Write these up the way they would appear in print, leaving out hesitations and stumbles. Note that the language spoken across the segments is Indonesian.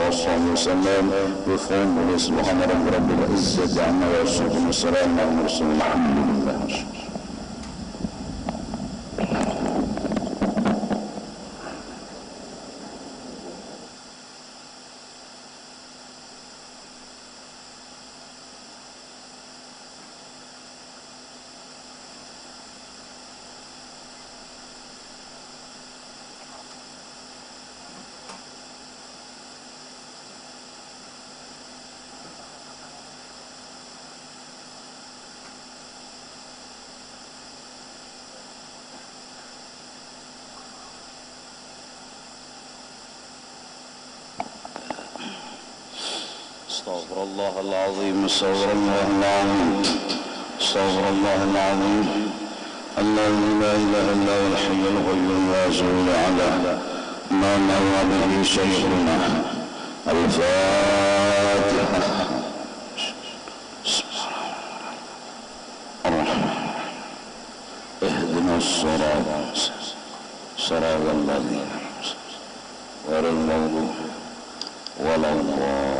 وصحبه وسلم بفهم سبحان رب العزة عما يصفون وسلام على المرسلين الحمد لله. استغفر الله العظيم استغفر الله العظيم استغفر الله العظيم الذي لا اله الا هو الحي القيوم لا زول على ما نوى به شيخنا الفاتحه. اهدنا الصراط صراط الذين غير المغضوب ولا الضالين.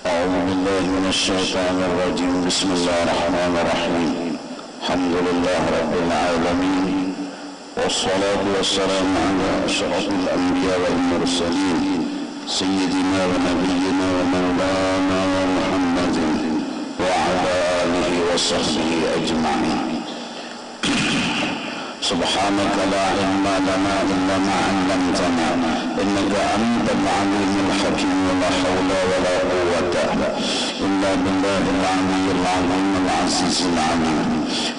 أعوذ بالله من الشيطان الرجيم بسم الله الرحمن الرحيم الحمد لله رب العالمين والصلاة والسلام على أشرف الأنبياء والمرسلين سيدنا ونبينا ومولانا محمد وعلى آله وصحبه أجمعين. سبحانك لا علم لنا إلا ما علمتنا إنك أنت العليم الحكيم ولا حول ولا قوة إلا بالله العلي العظيم العزيز العليم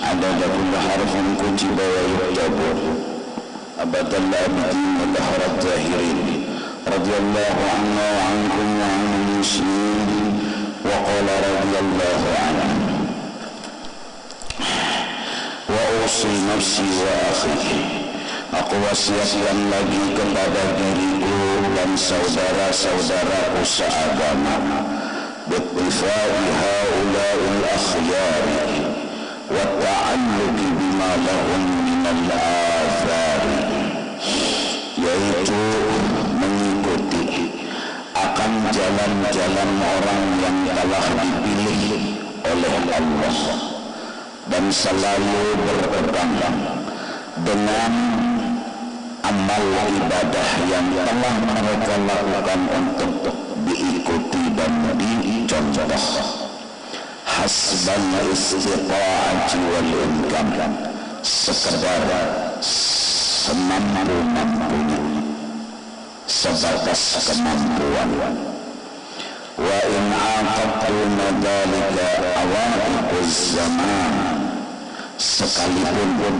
عدد كل حرف كتب ويكتب أبد الأبدين ودهر الداهرين رضي الله عنا وعنكم وعن المسلمين وقال رضي الله عنه وأوصي نفسي وأخي. Aku wasiatkan lagi kepada diriku dan saudara-saudaraku seagama bittifai haula'il akhyari wa ta'alluqi bima lahum minal athari, yaitu mengikuti akan jalan-jalan orang yang telah dipilih oleh Allah dan selalu berpegang dengan amal ibadah yang telah mereka lakukan untuk diikuti dan dicontoh hasbal istiqa'ati wal imkan, sekedar semampu-mampunya, sebatas kemampuan. Wa in aqadtuna dzalika awaiquz zaman, sekalipun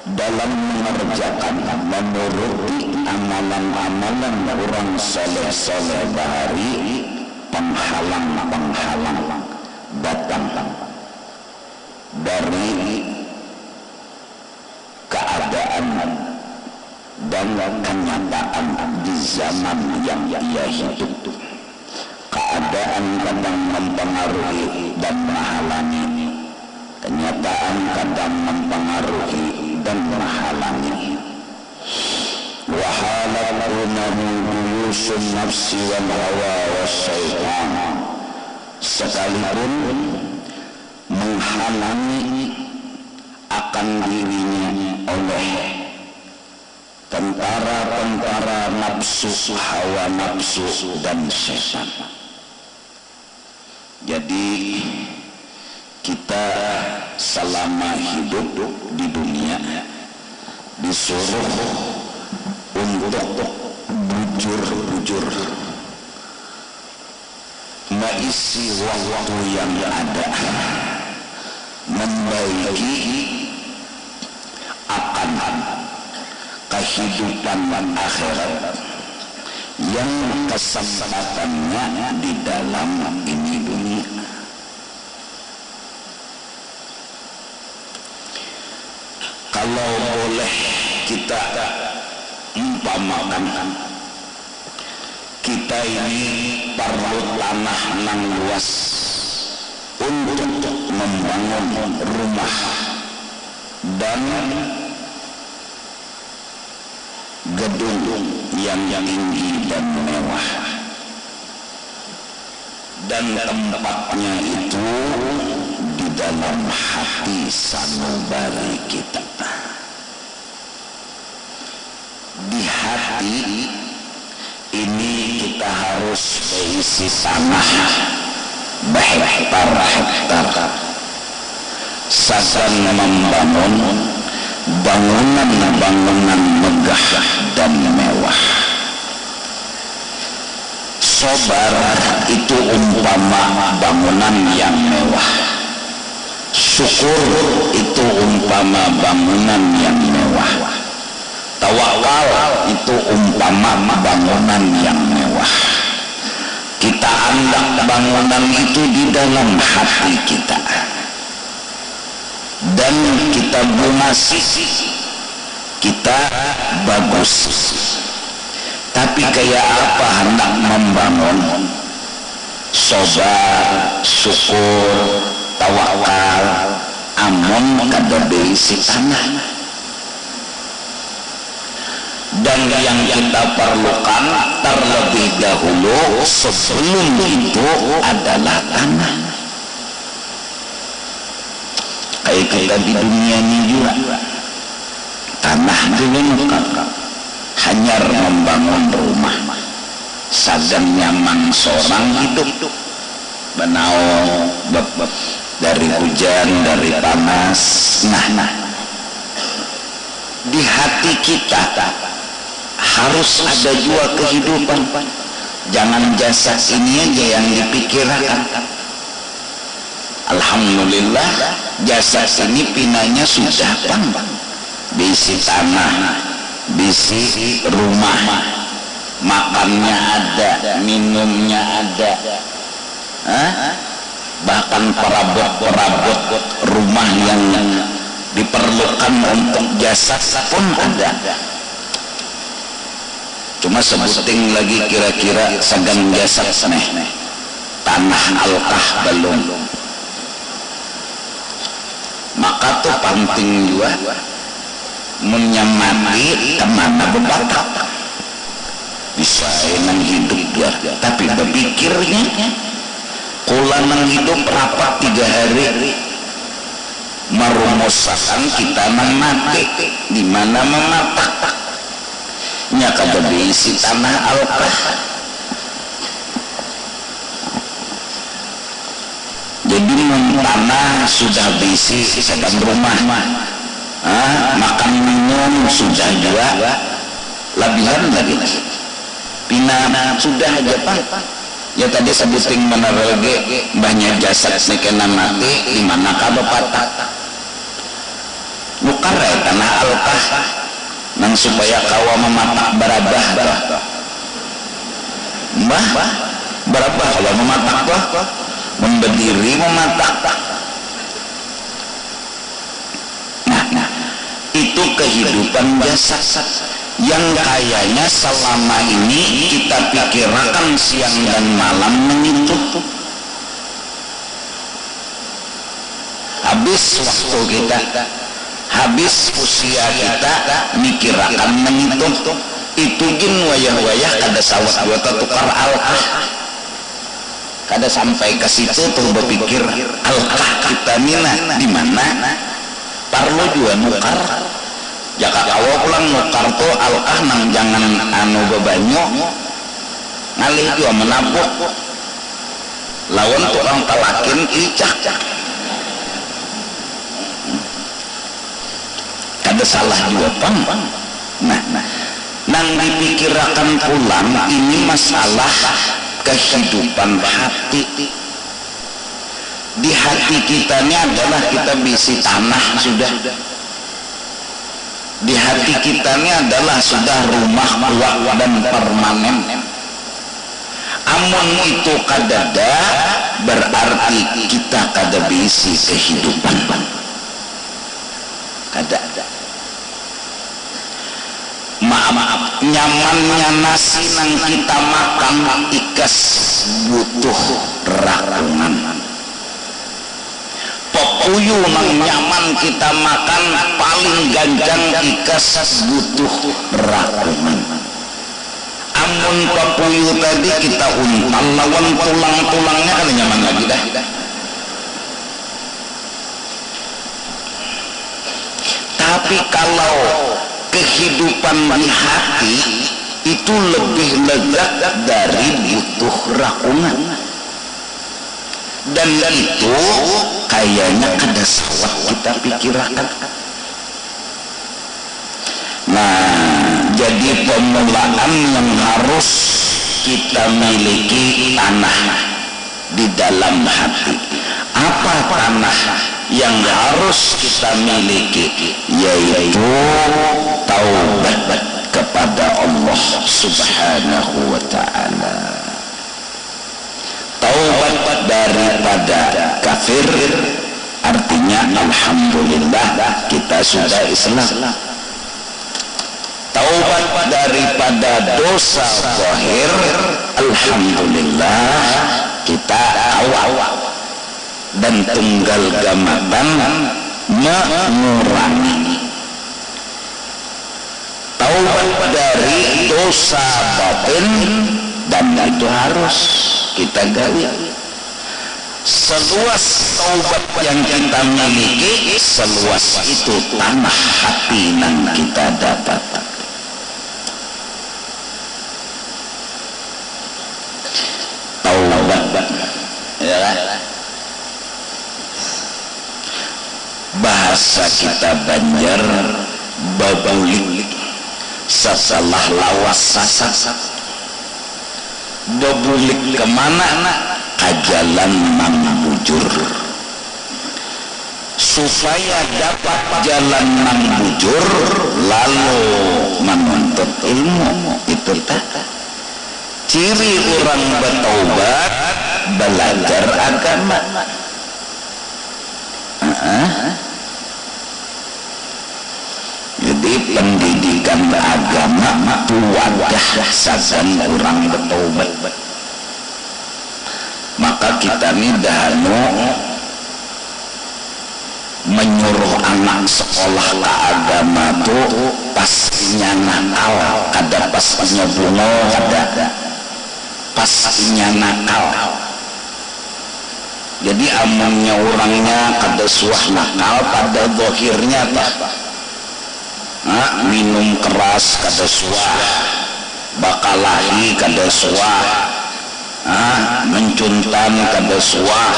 dalam mengerjakan menuruti amalan-amalan orang soleh-soleh bahari penghalang-penghalang datang dari keadaan dan kenyataan di zaman yang ia hidup. Keadaan kadang mempengaruhi dan menghalangi, kenyataan kadang mempengaruhi dan menghalangi. Wa halatunahu buyusun nafsi wal hawa wasyaitan, sekalipun menghalangi akan dirinya oleh tentara-tentara nafsu, hawa nafsu dan syaitan. Jadi kita selama hidup di dunia disuruh untuk bujur-bujur mengisi waktu yang ada, membaiki akan kehidupan akhirat yang kesempatannya di dalam ini dunia. Kalau boleh kita umpamakan, kita ini perlu tanah nang luas untuk membangun rumah dan gedung yang tinggi dan mewah, dan tempatnya itu di dalam hati sanubari kita. Di hati ini kita harus berisi tanah berhektar-hektar, sagan membangun bangunan-bangunan megah dan mewah. Sobar itu umpama bangunan yang mewah. Syukur itu umpama bangunan yang mewah. Tawakal itu umpama bangunan yang mewah. Kita andak bangunan itu di dalam hati kita, dan kita bunasi, kita bagus. Tapi kayak apa hendak membangun? Sobar, syukur, tawakal, amun kada berisi tanah. Dan yang kita perlukan terlebih dahulu sebelum itu adalah tanah. Kayak kita di dunia ini juga, tanah dulu nukar, hanya membangun rumah, sagan nyaman seorang hidup, benau dari hujan, dari panas. Nah, di hati kita harus ada juga kehidupan. Jangan jasad ini aja yang dipikirkan. Alhamdulillah jasad ini pinanya sudah bisi tanah, bisi rumah, makannya ada, minumnya ada, bahkan perabot-perabot rumah yang diperlukan untuk jasad pun ada. Cuma sebuting lagi kira-kira sagan jasad neh, tanah alkah belum. Maka tuh penting juga menyamati kemana berbakat. Bisa nang hidup dia, tapi berpikirnya kula nang hidup rapat 3 hari merumusakan kita nang mati di mana mematak nya kada diisi tanah alkah. Jadi tanah sudah diisi sedang rumah, makan minum sudah juga lebihan lagi, pina sudah aja pak. Ya tadi sebuting menerelge banyak jasad nekena mati di mana kada patah nukar tanah alkah nang supaya kawa mematak barabah mbah barabah kalau mematak bah memberdiri mematak. Nah itu kehidupan jasad yang kayaknya selama ini kita pikirkan siang dan malam menyentuh. Habis waktu kita, habis usia kita mikirakan menyentuh. Itu jin wayah-wayah kada sawat dua tukar alkah. Kada sampai ke situ tuh berpikir alkah kita nina di mana? Parlo juga nukar. Jaka kawa pulang nukar tuh alkah nang jangan anu bebanyo ngalih juga menabuk lawan tukang talakin icak kada salah juga pang. Nah nang dipikirakan pulang ini masalah kehidupan hati. Di hati kita ini adalah kita bisi tanah sudah. Di hati kita ini adalah sudah rumah kuat dan permanen. Amun itu kadada berarti kita kada bisi kehidupan. Kada. Maaf, nyamannya nasi nang kita makan ikas butuh rakungan. pepuyu nang nyaman kita makan paling gancang ikas butuh rakungan. Amun pepuyu tadi kita untal lawan tulang-tulangnya kan nyaman lagi dah. Tapi kalau kehidupan di hati itu lebih lezat dari butuh rakungan. Dan itu kayaknya ada sawah kita pikirkan. Nah, jadi pemulaan yang harus kita miliki tanah di dalam hati. Apa tanah yang harus kita miliki? Yaitu taubat kepada Allah Subhanahu wa ta'ala. Taubat daripada kafir artinya alhamdulillah kita sudah Islam. Taubat daripada dosa zahir alhamdulillah kita awal dan tunggal gamatan mengurangi. Taubat dari dosa batin dan itu harus kita gali. Seluas taubat yang kita miliki, seluas itu tanah hati yang kita dapat. Taubat, ya kan? Bahasa kita Banjar babulik setelah lawas sasat. Babulik kemana? Jalan mang bujur. Supaya dapat jalan mang bujur lalu menuntut ilmu. Itu ciri orang bertaubat, belajar agama. Jadi pendidikan agama itu wadah sajan orang bertaubat. Maka kita ini dahulu menyuruh anak sekolah ke agama itu pastinya nakal, ada pastinya bunga, ada pastinya nakal. Jadi amunnya orangnya kada suah nakal pada zahirnya minum keras kada suah, bakalahi kada suah, mencuntan kada suah,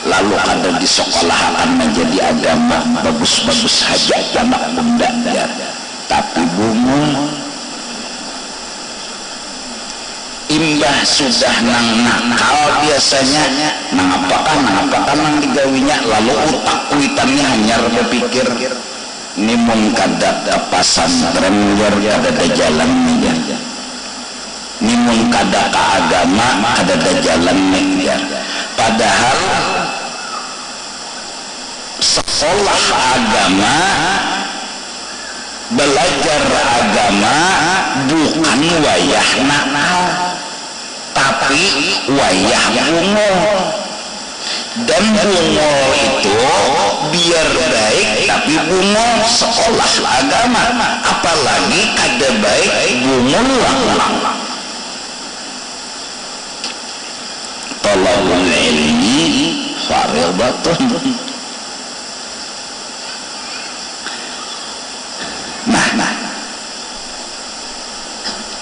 lalu kada di sekolah akan menjadi agama bagus-bagus saja anak bunda ya. Tapi bungung imbah sudah nang nakal biasanya nang apakah nang digawinya, lalu otak kuitannya hanya berpikir ini mun kada pasan tremler kada jalan nih ya. Ini mun kada ke agama kada ada jalan nih ya. Padahal sekolah agama, belajar agama bukan wayah nakal, tapi wayah bungo. Dan bungo itu biar baik, tapi bungo sekolah agama. Apalagi kada baik bungo lang-lang. Talabul ilmi fardhatun. Nah,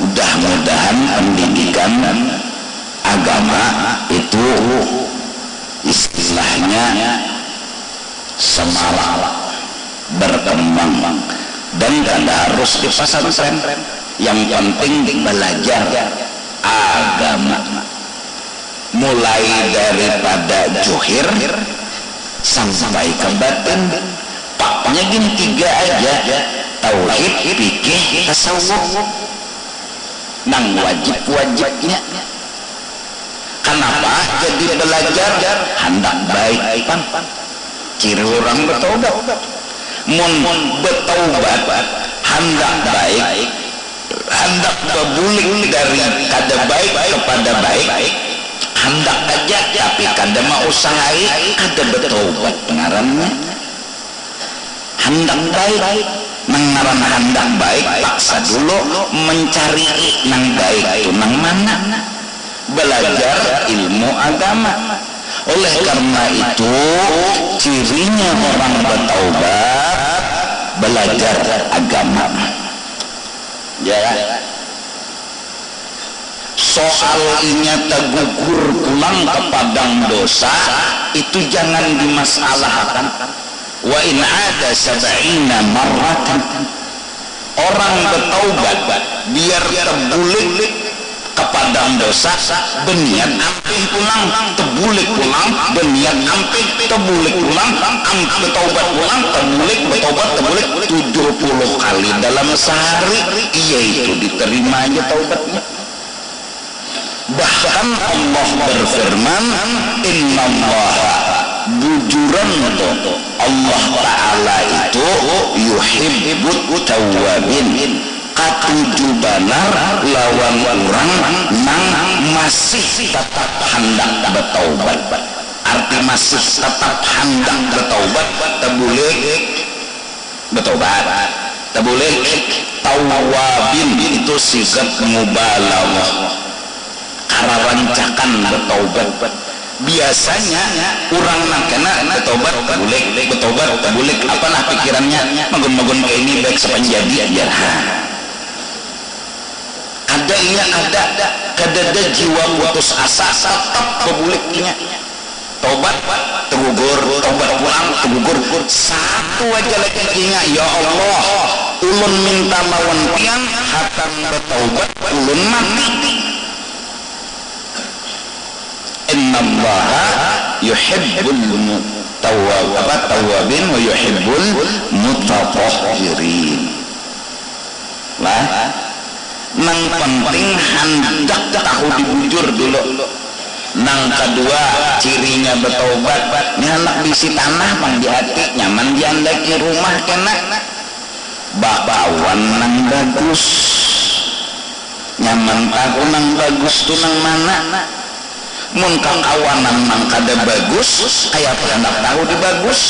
mudah-mudahan pendidikan agama itu istilahnya semarak berkembang dan kada harus di pesantren. Yang penting belajar agama mulai daripada zuhir sampai ke batin. Paknya gini 3 aja, tauhid, fikih, tasawuf, nang wajib-wajibnya. Kenapa jadi belajar? Hendak baik pan. Ciri orang bertaubat. Mun bertaubat hendak baik, hendak berbulik dari kada baik kepada baik, hendak aja tapi kada mau usahai kada bertobat pengarannya. Hendak baik mengaran hendak baik paksa dulu mencari nang baik itu nang mana, belajar ilmu agama. Oleh karena itu cirinya orang bertaubat belajar agama. Ya, soalnya gugur pulang ke padang dosa itu jangan dimasalahkan. Wa in ada sab'ina marratan, orang bertaubat biar terbulik ke padang dosa berniat ampih pulang, terbulik pulang berniat ampih, terbulik pulang ampih, taubat pulang terbulik, bertobat terbulik 70 kali dalam sehari, yaitu diterima aja taubatnya. Bahkan Allah berfirman, innallaha, bujuran itu Allah Ta'ala itu yuhibbut tawwabin, katuju banar lawan orang nang masih tetap hendak bertaubat. Arti masih tetap hendak bertaubat terboleh bertaubat, terboleh tawwabin itu sigat mubalaghah, kararancakan bertaubat. Biasanya orang nak kena bertobat terbulik apalah pikirannya magun-magun kayak ini baik sepanjadi aja. Ada kada jiwa putus asa tetap berbuliknya. Tobat tergugur, tobat pulang tergugur. Satu aja lagi ingat, ya Allah, ulun minta lawan tiang hatam bertaubat ulun mati. Innallaha yuhibbul tawwabin wa yuhibbul mutatahhirin. Lah, nang penting hendak tahu dibujur dulu. Nang kedua cirinya bertobat, ini anak bisi tanah mang di hati, nyaman di andaki rumah kena. Bakawan nang bagus, nyaman aku nang bagus tuh nang mana? Mun kawanan nang kada bagus kayak hendak tahu di bagus.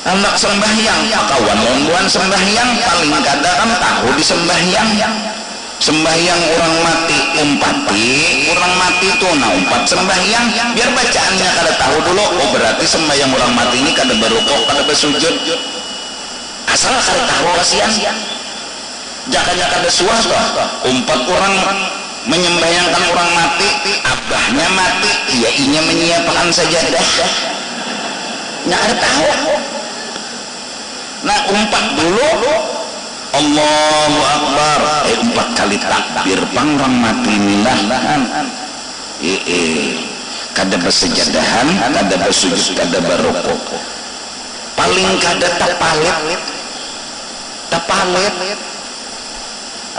Hendak sembahyang kawan lombuan sembahyang paling kada kan tahu di sembahyang. Sembahyang orang mati umpati, orang mati tuh nah umpat sembahyang biar bacaannya kada tahu dulu. Oh berarti sembahyang orang mati ini kada berukuk, kada bersujud. Asal kada tahu kasihan. Jakanya kada suah toh umpat orang menyembayangkan orang mati, abahnya mati, ianya menyiapkan sajadah, nggak ada tahu. Nah umpat dulu Allahu Akbar, 4 kali takbir pang orang mati milahan, kada bersejadahan, kada bersujud, kada berukuk, paling kada tapalit.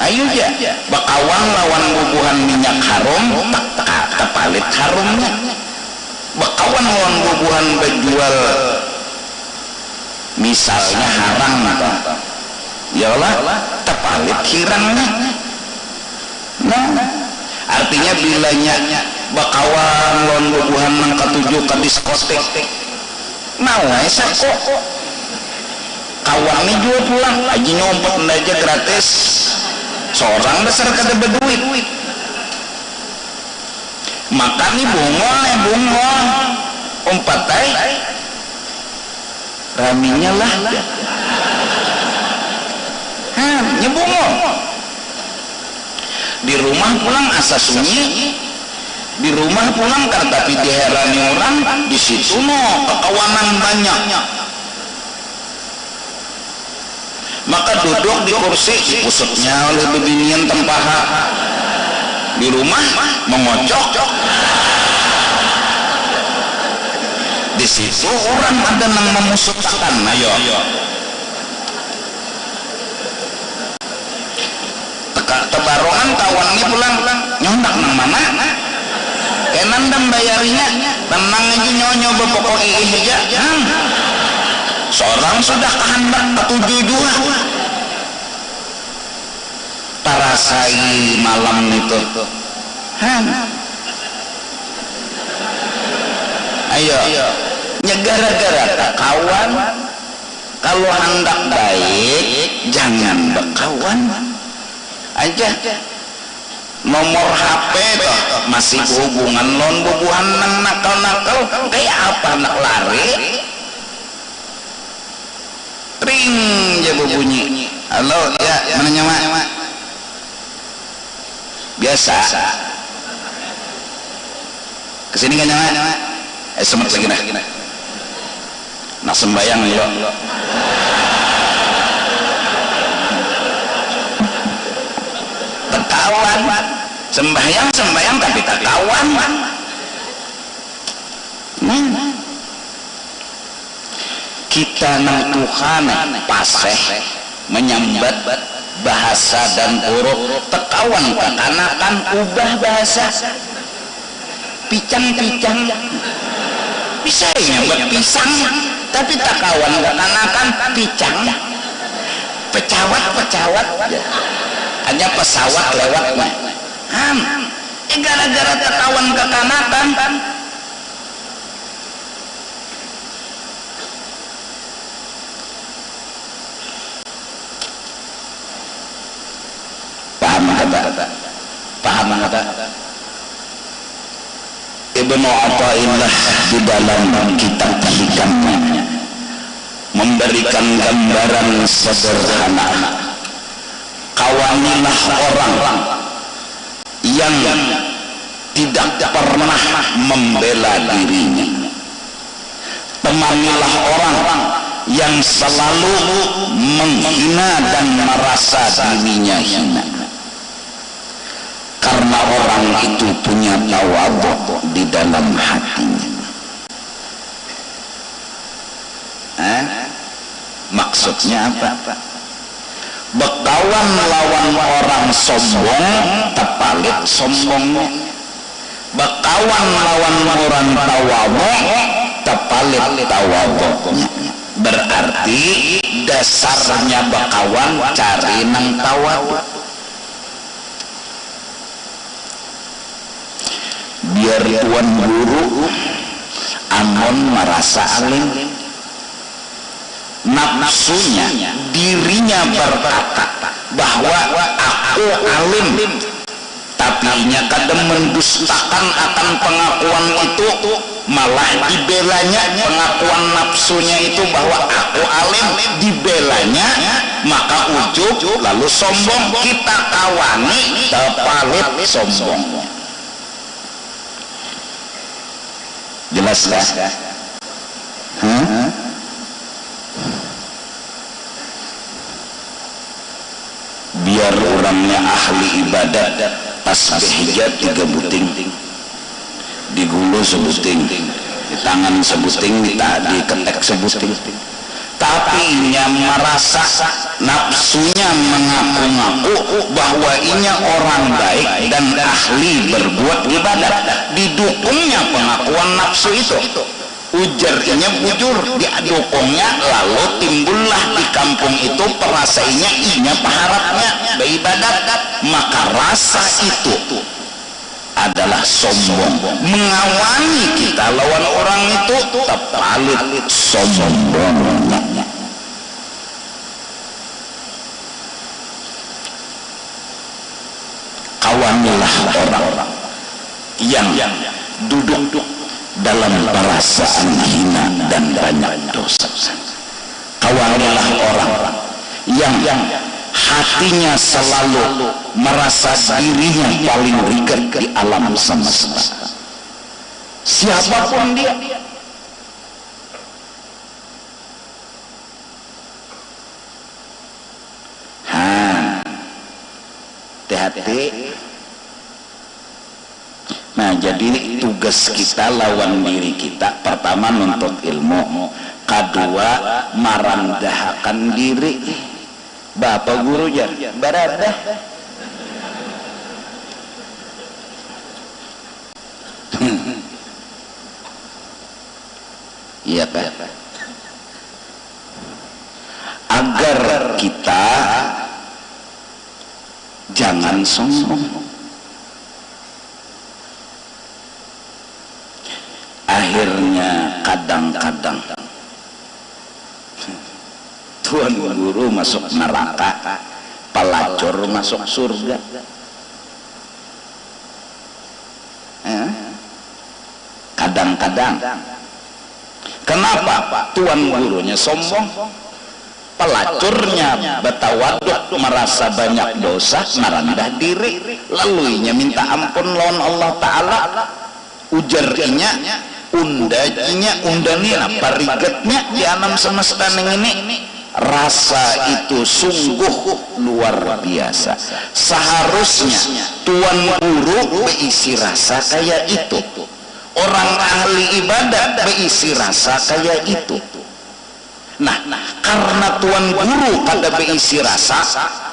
Ayo ya, bakawan lawan bubuhan minyak harum, tak palit harumnya. Bakawan lawan bubuhan berjual, misalnya harang apa? Ya Allah, tak palit hirangnya. Nah, artinya bilanya bakawan lawan bubuhan nang ketujuh ke diskotek, mau esok kawan ini jual pulang, aja nyompet aja gratis. Seorang besar kada berduit, makan nih bunga umpatai raminya lah nyebungo di rumah pulang asa sunyi, di rumah pulang tapi diherani orang di situ kekawanan banyak. Maka duduk di kursi pusatnya oleh bebinian tempaha, di rumah mengocok, di situ orang ada nang memusukkan. Ayo tebarongan kawan ini pulang nyondak nang mana kenan dan bayarinya tenang aja nyonyo bepokok aja. Seorang sudah kehendak ketujuh dua tarasai malam itu. Ayo, gara-gara kawan. Kalau hendak baik, jangan berkawan aja. Nomor HP toh masih hubungan non bubuhan nang nakal-nakal kayak apa nak lari. Ring aja bunyi. Halo, ya mana nyawa? Biasa. Kesini kan nyawa? Semet lagi nah. Nak sembayang ya. Tekawan. Sembayang tapi tekawan. Kita nang Tuhan paseh menyambat bahasa dan huruf tekawan kekanakan ubah bahasa picang bisa nyambat pisang tapi tekawan kekanakan picang pecawat hanya pesawat lewat gara-gara tekawan kekanakan paham kata Ibnu Athaillah di dalam kitab hikamnya memberikan gambaran sederhana. Kawanilah orang yang tidak pernah membela dirinya. Temanilah orang yang selalu menghina dan merasa dirinya hina. Karena orang itu punya tawadhu di dalam hatinya. Maksudnya apa? Berkawan lawan orang sombong, terpalit sombongnya. Berkawan lawan orang tawadhu, terpalit tawadhunya. Berarti dasarnya berkawan cari nang tawadhu. Biar tuan guru amun merasa alim, nafsunya dirinya berkata bahwa aku alim, tapi nya kadang mendustakan akan pengakuan itu, malah dibelanya pengakuan nafsunya itu bahwa aku alim, dibelanya maka ujub lalu sombong. Kita kawani terpalit sombong. Jelas kan? Biar orangnya ahli ibadat, tasbihnya 3 buting, di gulu sebuting, di tangan sebuting, di ketek sebuting. Tapi ia merasa nafsunya mengaku-ngaku bahwa ia orang baik dan ahli berbuat ibadat. Didukungnya pengakuan nafsu itu, ujarnya bujur, didukungnya, lalu timbullah di kampung itu perasainya inya paharapnya beribadat. Maka rasa itu adalah sombong. Mengawani kita lawan orang itu terpalit sombongnya. Kawanilah orang-orang yang duduk dalam perasaan hina dan banyak dosa. Kawanilah orang-orang yang hatinya selalu merasa dirinya paling rigat di alam semesta. Siapapun dia, hati-hati. Nah, jadi tugas kita lawan diri kita, pertama nuntut ilmu, kedua merendahakan diri. Bapak guru jar baradah. Iya Pak. Agar kita jangan sombong. Akhirnya kadang-kadang tuan guru masuk neraka, pelacur masuk surga. Kadang-kadang. Kenapa? Tuan gurunya sombong, pelacurnya betawaduk, merasa banyak dosa, merendah diri, laluinya minta ampun lawan Allah Ta'ala, ujarnya undanya parigetnya di alam semesta ini. Rasa itu sungguh luar biasa. Seharusnya tuan guru berisi rasa kayak itu, orang ahli ibadat berisi rasa kayak itu. Nah, karena tuan guru kada berisi rasa,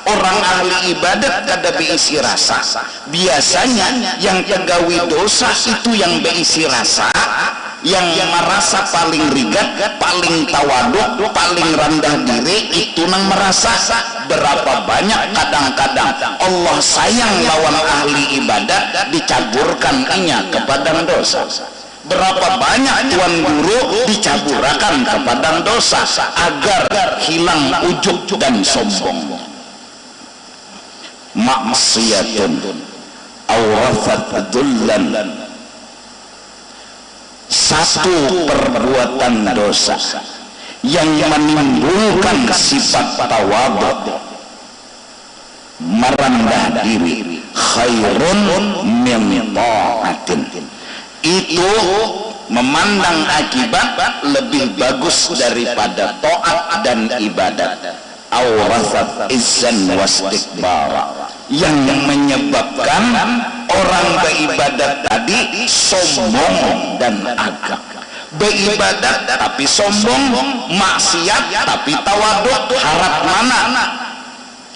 orang ahli ibadat kada berisi rasa, biasanya yang tegawi dosa itu yang berisi rasa, yang merasa paling rigat, paling tawaduk, paling rendah diri, itu nang merasa. Berapa banyak kadang-kadang Allah sayang lawan ahli ibadat, dicaburkan inya kepada dosa. Berapa banyak tuan guru dicaburakan kepada dosa agar hilang ujub dan sombong. Maksiyatun awrafat dhullan, satu perbuatan dosa yang menimbulkan sifat tawadhu, merendah diri, khairun min ta'atin, itu memandang akibat lebih bagus daripada taat dan ibadat. Awrasat izzan wastikbara, yang menyebabkan orang beribadat tadi sombong dan agak. Beribadat tapi sombong, maksiat tapi tawaduk. Harap mana?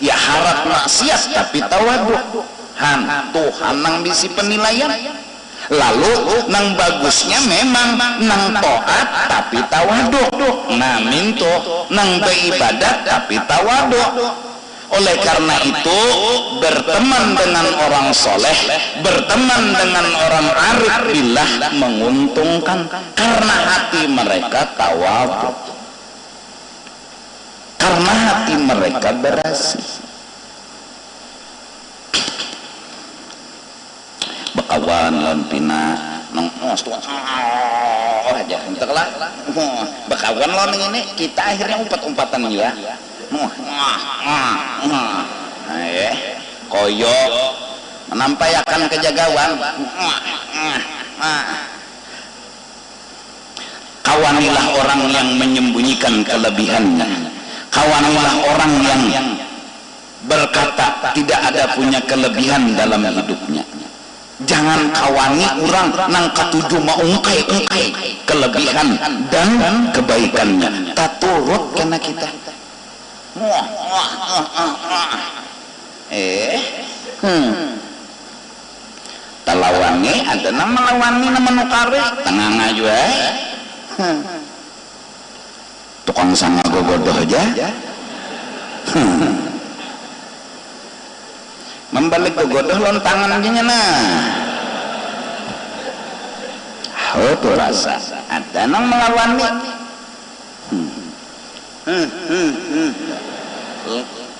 Ya harap maksiat tapi tawaduk. Tuhan nang bisi penilaian. Lalu nang bagusnya memang nang taat tapi tawaduk. Nah minto nang beribadat tapi tawaduk. Oleh karena itu berteman dengan orang soleh, berteman dengan orang arif billah menguntungkan, karena hati mereka tawaduk, karena hati mereka bersih. Bekawan lan pina nang aja enteklah bekawan lo ini kita akhirnya umpat-umpatan ya. Koyo menampayakan kejagawan. Kawanilah orang yang menyembunyikan kelebihannya, kawanilah orang yang berkata tidak ada punya kelebihan dalam hidupnya. Jangan kawani orang nang katuju maungkai-ungkai kelebihan dan kebaikannya. Taturut karena kita talawangi ada nama lawani nama nukari tengah ngaju tukang sanga gogodoh aja membalik gogodoh lontangan aja nah itu rasa ada nama lawani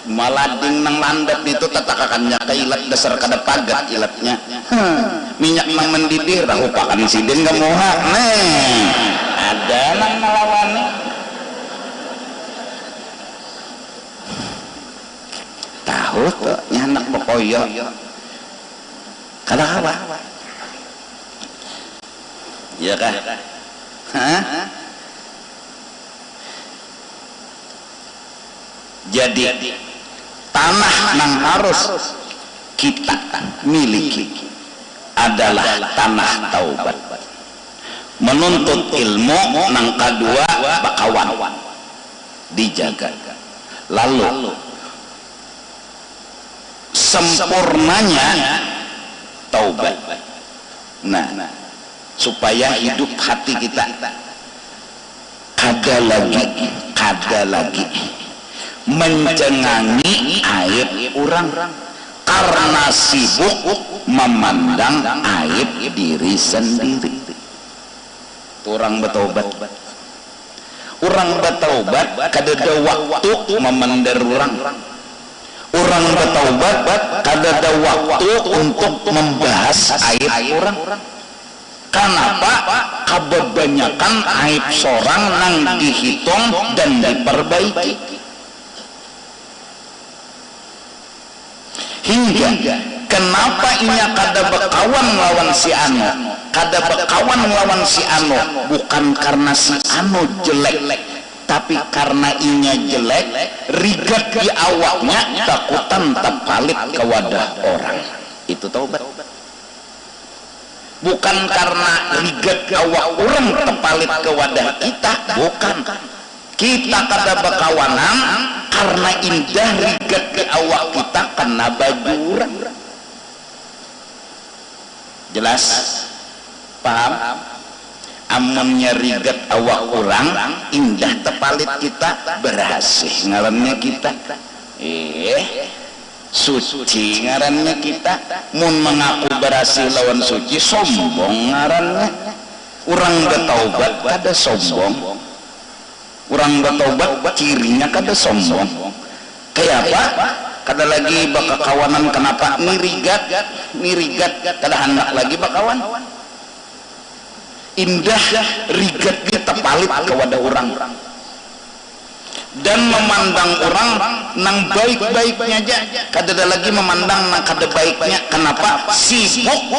malading nang landap itu tatakakannya ke ilat dasar kada pagat ilatnya minyak nang mendidih rahu pakan sidin gak muha ada nang melawannya tahu tuh nyanak bokoyo kada kawa iya kah jadi tanah yang harus kita miliki adalah tanah taubat. Menuntut ilmu nang kedua bakawan dijaga. Lalu sempurnanya taubat. Nah, supaya hidup hati kita kada lagi mencengangi aib orang, karena sibuk memandang aib diri sendiri. Orang bertobat, orang bertobat kadada waktu memandang orang bertobat kadada waktu untuk membahas aib orang. Kenapa? Kebanyakan aib seorang nang dihitung dan diperbaiki. Hingga kenapa inya kada bekawan lawan si anu, kada bekawan lawan si anu bukan karena si anu jelek, tapi karena inya jelek, rigat di awaknya takutan terpalit ke wadah orang. Itu taubat. Bukan karena rigat awak orang terpalit ke wadah kita, bukan. Kita kada bekawanan karena indah rigat di awak kita kena baju orang. Jelas? Paham? Amunnya rigat awak orang indah terpalit kita berhasil ngarannya kita. Suci ngarannya kita. Mun mengaku berhasil lawan suci sombong ngarannya. Orang bertaubat kada sombong. Orang bertaubat cirinya kada sombong. Kayak apa? Kada lagi bakakawanan kenapa nirigat kada hendak lagi bakawan. Indah rigatnya terpalit ke wadah orang dan memandang orang nang baik-baiknya aja, kada lagi memandang nang kada baiknya. Kenapa? Sibuk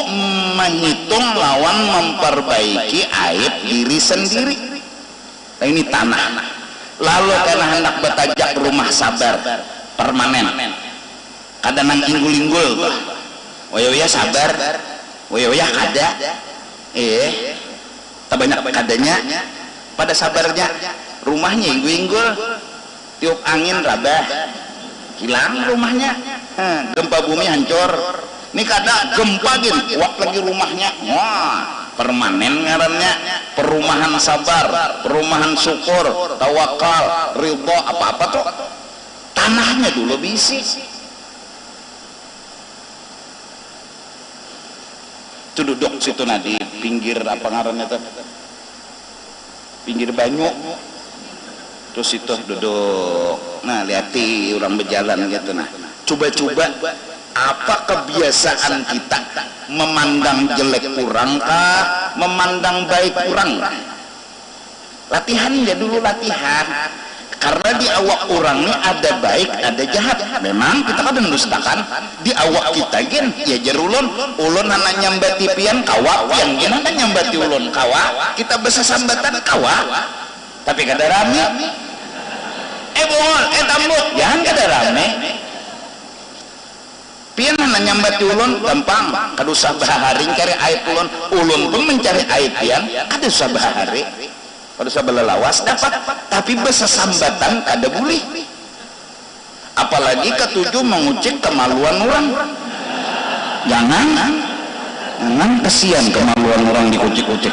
menghitung lawan memperbaiki aib diri sendiri. Nah, ini tanah. Lalu karena hendak bertajak rumah sabar permanen, kada nang inggul-inggul tuh. Waya sabar, waya kada. Tak banyak kadanya pada sabarnya. Rumahnya inggul-inggul, tiup angin rabah, hilang rumahnya. Gempa bumi hancur. Ini kada gempa gini, wak lagi rumahnya. Wah, permanen ngarannya. Perumahan sabar, perumahan syukur, tawakal, ridho, apa-apa tuh. Tanahnya dulu bisi. Itu duduk situ di pinggir apa ngarannya tuh? Pinggir banyu. Terus itu duduk. Nah, lihati orang berjalan gitu. Nah, coba-coba apa kebiasaan kita memandang jelek kurang kah, memandang baik kurang? Latihan ya dulu, latihan. Karena di awak orang ini ada baik, ada jahat. Memang kita kan mendustakan di awak kita gen ya jerulun, ulun anak nyambati pian kawa, pian gen anak nyambati ulun kawa. Kita besar sambatan kawa, tapi kada rame. Bohong, tambut, jangan kada rame. Pian anak nyambati ulun gampang, kada usah baharing cari aib ulun pun mencari aib pian, kada usah bahari. Pada usah belelawas dapat, tapi besar sambatan kada boleh. Apalagi ketujuh mengucik kemaluan orang. Jangan kesian kemaluan orang dikucik-kucik.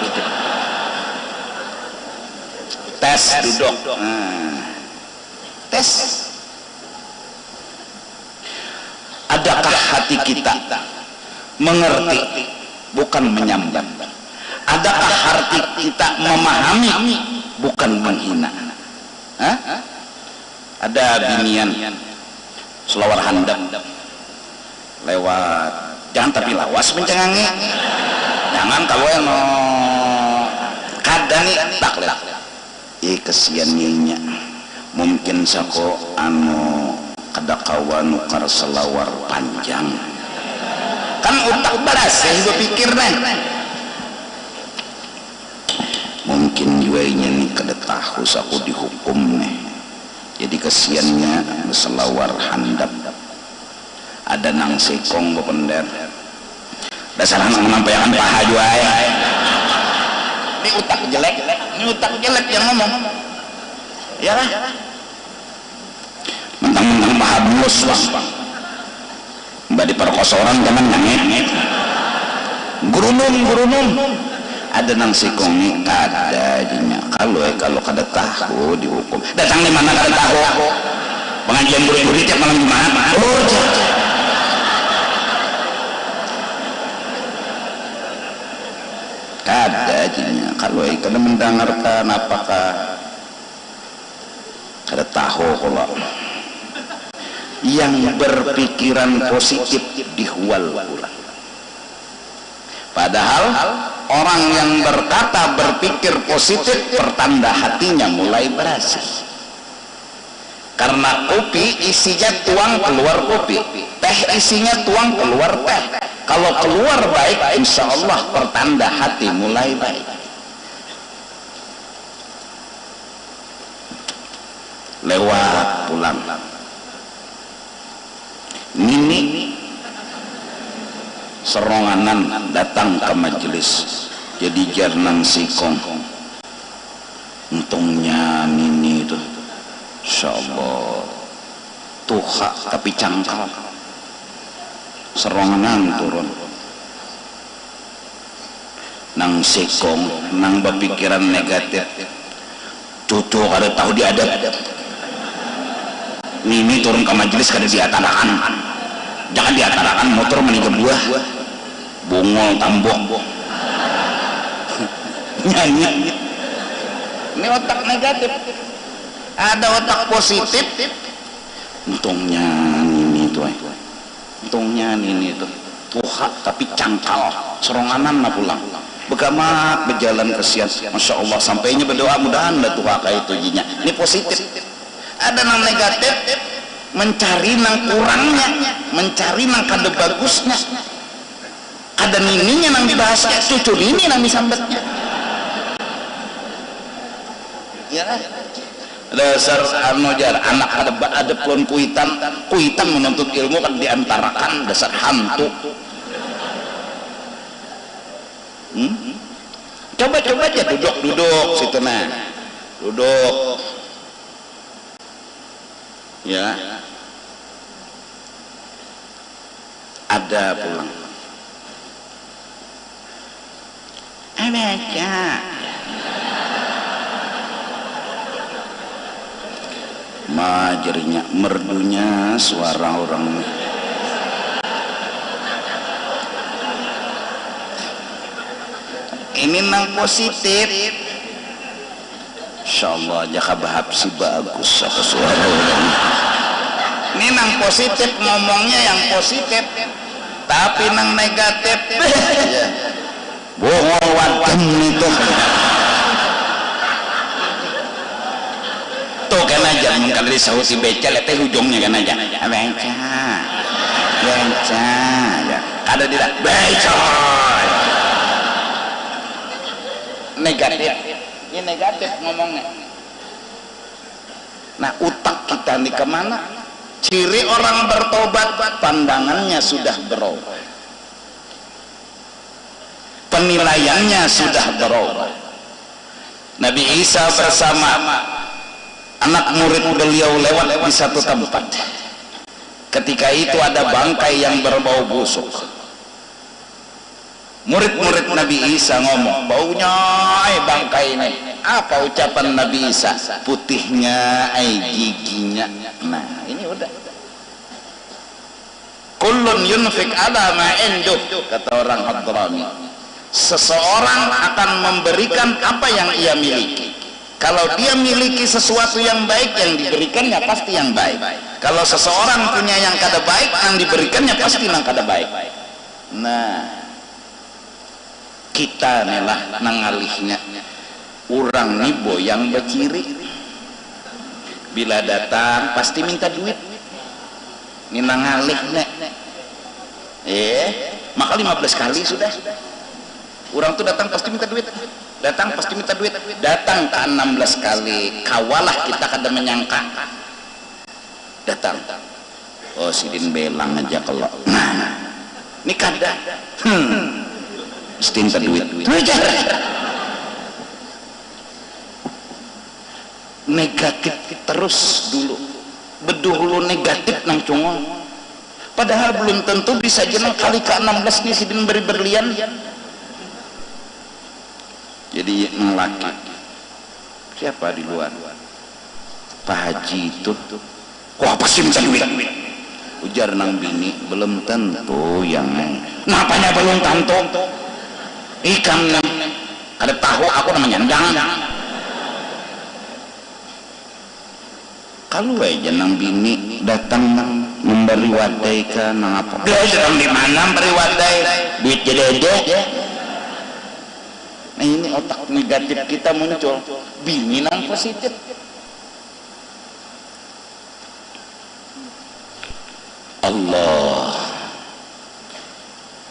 Tes duduk. Tes. Adakah hati kita mengerti, bukan menyambat? Adakah hati kita memahami, bukan menghina? Ada binian selawar handap lewat, jangan tapi lawas mencengangi. Jangan kalau yang kadang tak lek. Kesian nyinya. Mungkin sako anu kada kawan nukar selawar panjang. Kan utak berasih berpikir nih. Mungkin juga ini kada tahu aku dihukum nih. Jadi kesiannya berselawar handap. Ada nang sekong bepender. Dasar anak menampilkan paha juga ya. Ini utak jelek yang ngomong. Ya lah. Mentang-mentang paha bulus bang. Mbak diperkosa orang jangan nyangit. Gurunum. Ada nang sikong kada dinya. Kalau kada tahu dihukum. Datang di mana kada tahu? Pengajian murid-murid tiap malam Jumat. ajinya kalau ikan mendengarkan apakah ada tahu kalau yang berpikiran positif dihual pula. Padahal orang yang berkata berpikir positif pertanda hatinya mulai bersih. Karena kopi isinya tuang keluar kopi, teh isinya tuang keluar teh. Kalau keluar baik, insya Allah pertanda hati mulai baik. Lewat pulang. Nini seronganan datang ke majelis jadi jarnang sikong. Untungnya Nini itu insyaallah tuha tapi cangkal seronganan turun nang sikong nang berpikiran negatif cucu kada tahu diadab. Nini turun ke majelis kada diatarakan, jangan diatarakan motor menikah buah bungol tambok nyanyi. Ini otak negatif. Ada otak positif. Untungnya Nini itu untungnya Nini itu tuha tapi cangkal seronganan na pulang begamat berjalan kesian Masya Allah sampainya berdoa mudahan lah tuha kayak itu jinya. Ini positif. Ada nang negatif mencari nang kurangnya, mencari nang kada bagusnya. Ada nininya nang dibahasnya, cucu Nini nang disambetnya. Ya dasar jar anak ada pelon kuitan menuntut ilmu kan diantarakan dasar hantu. Coba aja duduk situ nah duduk ya ada pulang baca majerinya merdunya suara orang ini nang positif insyaallah jaka bahap si bagus apa suara orang ini nang positif ngomongnya yang positif tapi nang negatif bohong wantem itu tuh kan aja kalau disauti beca leteh ujungnya kan aja beca ya kada tidak beca negatif ini negatif ngomongnya. Nah utak kita nih kemana? Ciri orang bertobat pandangannya sudah berubah, penilaiannya sudah berubah. Nabi Isa bersama anak murid beliau lewat di satu tempat. Ketika itu ada bangkai yang berbau busuk. Murid-murid Nabi Isa ngomong, baunya bangkai ini. Apa ucapan Nabi Isa? Putihnya, giginya. Nah, ini udah. Kullun yunfik ala ma induh, kata orang Hadrami. Seseorang akan memberikan apa yang ia miliki. Kalau dia miliki sesuatu yang baik, yang diberikannya pasti yang baik. Kalau seseorang punya yang kada baik, yang diberikannya pasti yang kada baik. Nah, kita nelah nangalihnya orang nibo yang berciri bila datang pasti minta duit ini nangalihnya maka 15 kali sudah orang tuh datang pasti minta duit datang pasti minta duit datang ke 16 kali kawalah kita kada menyangka datang oh sidin belang aja kalau nah ini kada mesti duit negatif terus dulu bedulu negatif nang cungong padahal belum tentu bisa jeneng kali ke 16 nih sidin beri berlian jadi laki siapa di luar Pak Haji itu wah pasti minta duit ujar nang bini belum tentu yang napanya belum tentu ikan Ada tahu aku namanya nyandang. Kalau aja nang bini datang memberi wadai ke nang apa? Dia sedang di mana memberi wadai? Duit jedede. Nah ini otak negatif kita muncul. Bini nang positif. Allah.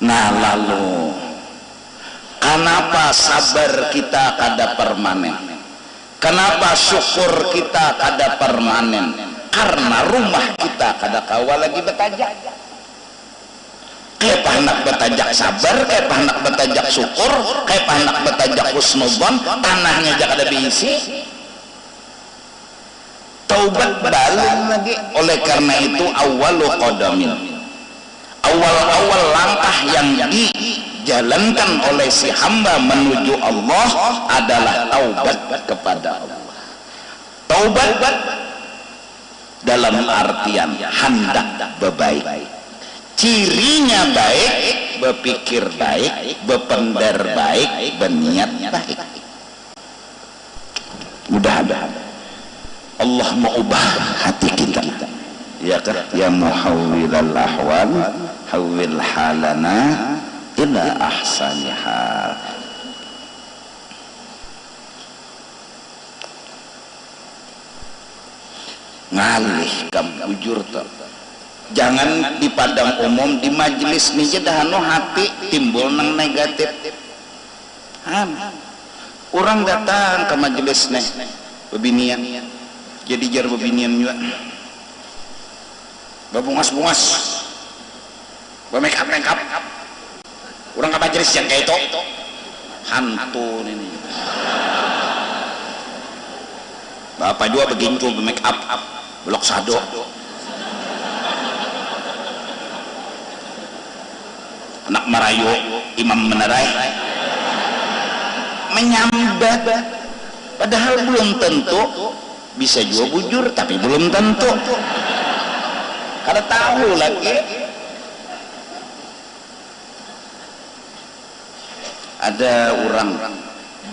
Nah lalu kenapa sabar kita kada permanen? Kenapa syukur kita kada permanen? Karena rumah kita kada kawa lagi betajak. Kayak hendak betajak sabar, kayak hendak betajak syukur, kayak hendak betajak husnudzon, tanahnya jak ada diisi. Taubat balik lagi. Oleh karena itu awalu qadamin, awal-awal langkah yang dijalankan oleh si hamba menuju Allah adalah taubat kepada Allah. Taubat dalam artian hendak berbaik, cirinya baik, berpikir baik, berpendar baik, berniat baik. Mudah-mudahan Allah mengubah hati kita. Ya kan? Ya muhawwilal ahwal hawwil halana ila ahsani hal. Ngalih kam bujur tuh. Jangan di padang umum, di majelis nih dah hati timbul nang negatif. Orang datang ke majelis nih bebinian, jadi jar bebinian juga. Babungas-bungas, make up, orang ke majelis yang kayak itu, hantu ini. Bapak juga begitu make up, blok sado. Anak merayu, imam menerai, menyambat, padahal belum tentu bisa juga bujur, tapi belum tentu. Kada tahu lagi. Ada orang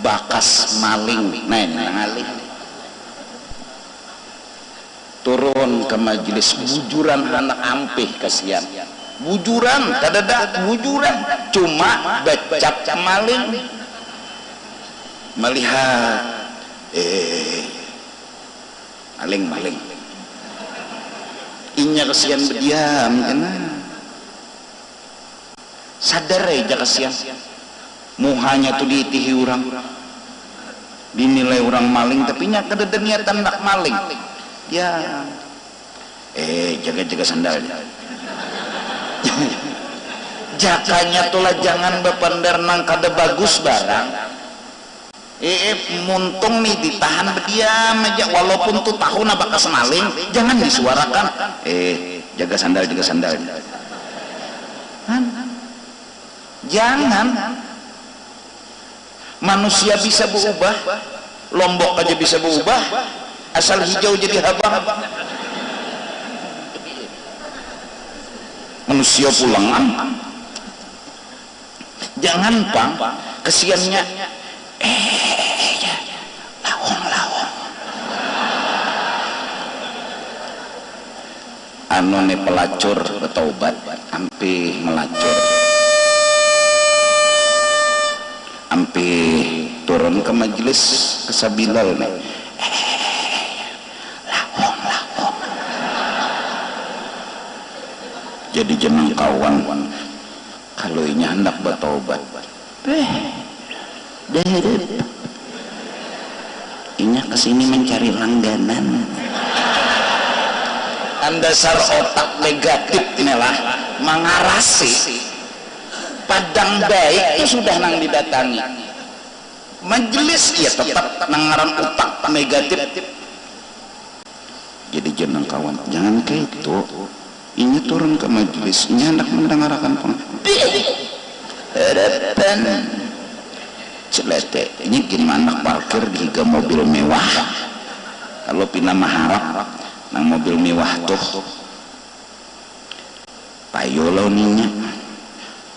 bakas maling, ngalih turun ke majelis bujuran anak ampih, kasihan bujuran, kadada bujuran cuma becap maling melihat maling inya kasihan berdiam kena sadar aja kasihan muhanya tuh diitihi orang dinilai orang maling tapi nya kadada niatan nak maling ya jaga-jaga sandalnya jakanya tulah jangan berpandar nang kada bagus barang muntung nih ditahan berdiam aja walaupun tuh tahu na bakas maling jangan disuarakan jaga sandal jangan. Manusia bisa berubah, Lombok aja bisa berubah asal hijau jadi habang. Manusia pulang jangan pang kesiannya lawong anu ne pelacur bertaubat ampe melacur ampe turun ke majelis kesabilal nih lawong jadi jeneng kawan kalau ini hendak bertaubat inya kesini mencari langganan. Dasar otak negatif inilah mengarasi padang baik itu sudah nang didatangi majelis ya tetap nangaran otak negatif. Jadi jeneng kawan jangan kayak itu ini turun ke majelis ini hendak mendengarkan harapan celete ini gimana parkir di mobil mewah kalau pindah maharap nang mobil mewah tuh payolo ninya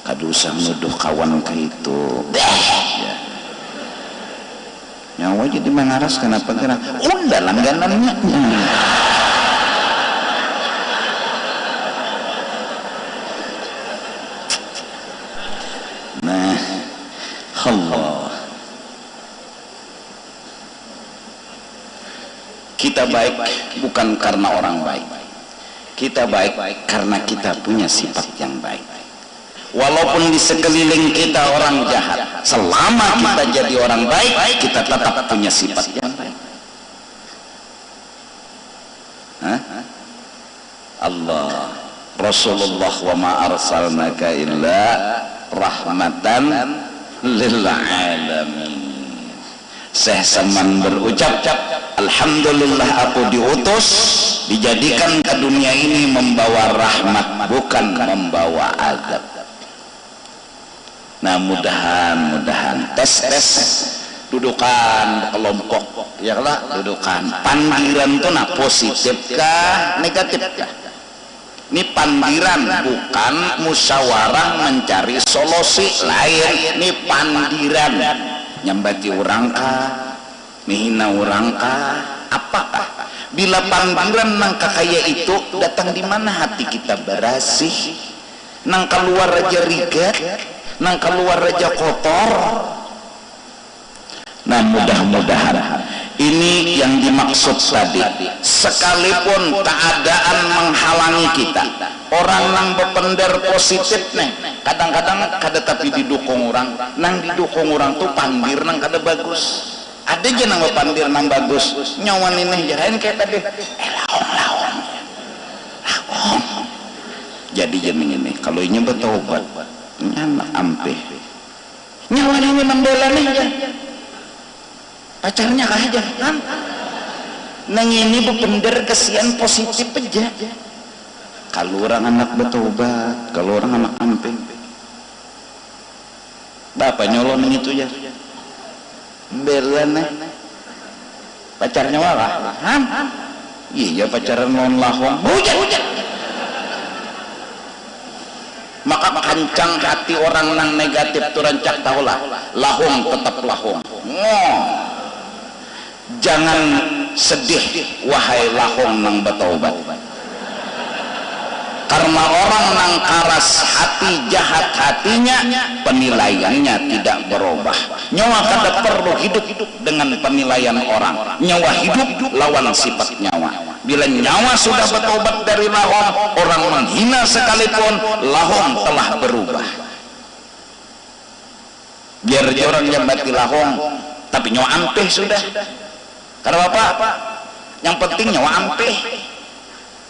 kadu usah nuduh kawan ke itu ya. nyawa jadi mengaras kenapa kena udah langganannya. Nah, Allah, kita baik bukan karena orang baik, kita baik karena kita punya sifat yang baik. Walaupun di sekeliling kita orang jahat, selama kita jadi orang baik, kita tetap punya sifat yang baik. Allah, Rasulullah wa ma arsalnaka illa rahmatan lil alamin. Syekh Saman berucap, alhamdulillah aku diutus, dijadikan ke dunia ini membawa rahmat, bukan membawa azab. Nah, mudah-mudahan tes dudukan kelompok ya lah, dudukan pandiran tuh nah positif kah negatif kah? Ini pandiran bukan musyawarah mencari solusi lain. Ini pandiran nyambati orang kah, mihina orang kah, apakah? Bila pandiran nang kakaya itu datang di mana hati kita berasih, nang keluar aja rigat, nang keluar aja kotor. Nah, mudah-mudahan ini yang dimaksud tadi. Sekalipun keadaan menghalangi kita, orang nang berpendar positif nih, kadang-kadang kada tapi didukung orang, nang didukung orang tuh pandir nang kada bagus. Ada aja nang pandir nang bagus, nyawan ini jarain kayak tadi, laong. Jadi jeneng ini, kalau ini bertobat, nyana ampe, nyawan ini membela nih aja. Pacarnya kah aja kan? Nang ini berpendar kesian positif aja. Kalau orang anak bertobat, kalau orang anak amping, bapak nyolong itu ya, belan pacarnya walah, iya pacaran non lahong, hujan. Maka kancang hati orang nang negatif tu rancak tahulah, lahong tetap lahong. Jangan sedih wahai lahong nang bertaubat, karena orang nang karas hati, jahat hatinya, penilaiannya tidak berubah. Nyawa kada perlu hidup dengan penilaian orang. Nyawa hidup lawan sifat nyawa. Bila nyawa sudah bertobat dari lahong, orang menghina sekalipun, lahong telah berubah. Biar orang yang bati lahong tapi nyawa ampeh sudah. Karena apa? Yang penting nyawa ampeh.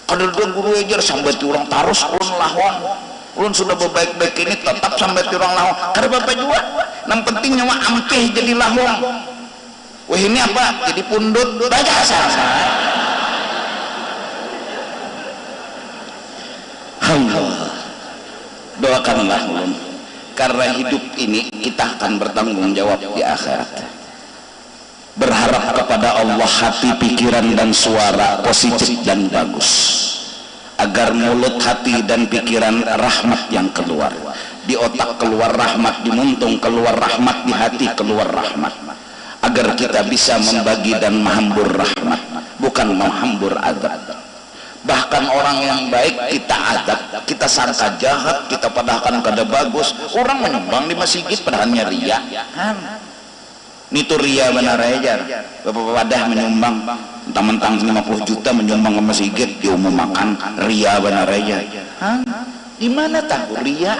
Kalau dua guru ajar sampai orang tarus ulun lahong, ulun sudah berbaik-baik ini tetap sampai orang lahong. Karena bapak juga, yang penting nyawa ampeh jadi lahong. Wah ini apa? Jadi pundut baca asal-asal. Allah, doakanlah ulun, karena hidup ini kita akan bertanggung jawab di akhirat. Berharap kepada Allah hati, pikiran dan suara positif dan bagus, agar mulut, hati dan pikiran rahmat yang keluar di otak, keluar rahmat di muntung, keluar rahmat di hati, keluar rahmat, agar kita bisa membagi dan menghambur rahmat, bukan menghambur azab. Bahkan orang yang baik kita azab, kita sangka jahat, kita padahkan kada bagus. Orang menyumbang di masjid padahalnya ria. Itu ria benar aja. Bapak wadah menyumbang mentang-mentang 50 juta menyumbang ke masjid, diumumkan ria benar aja. Di mana tahu ria?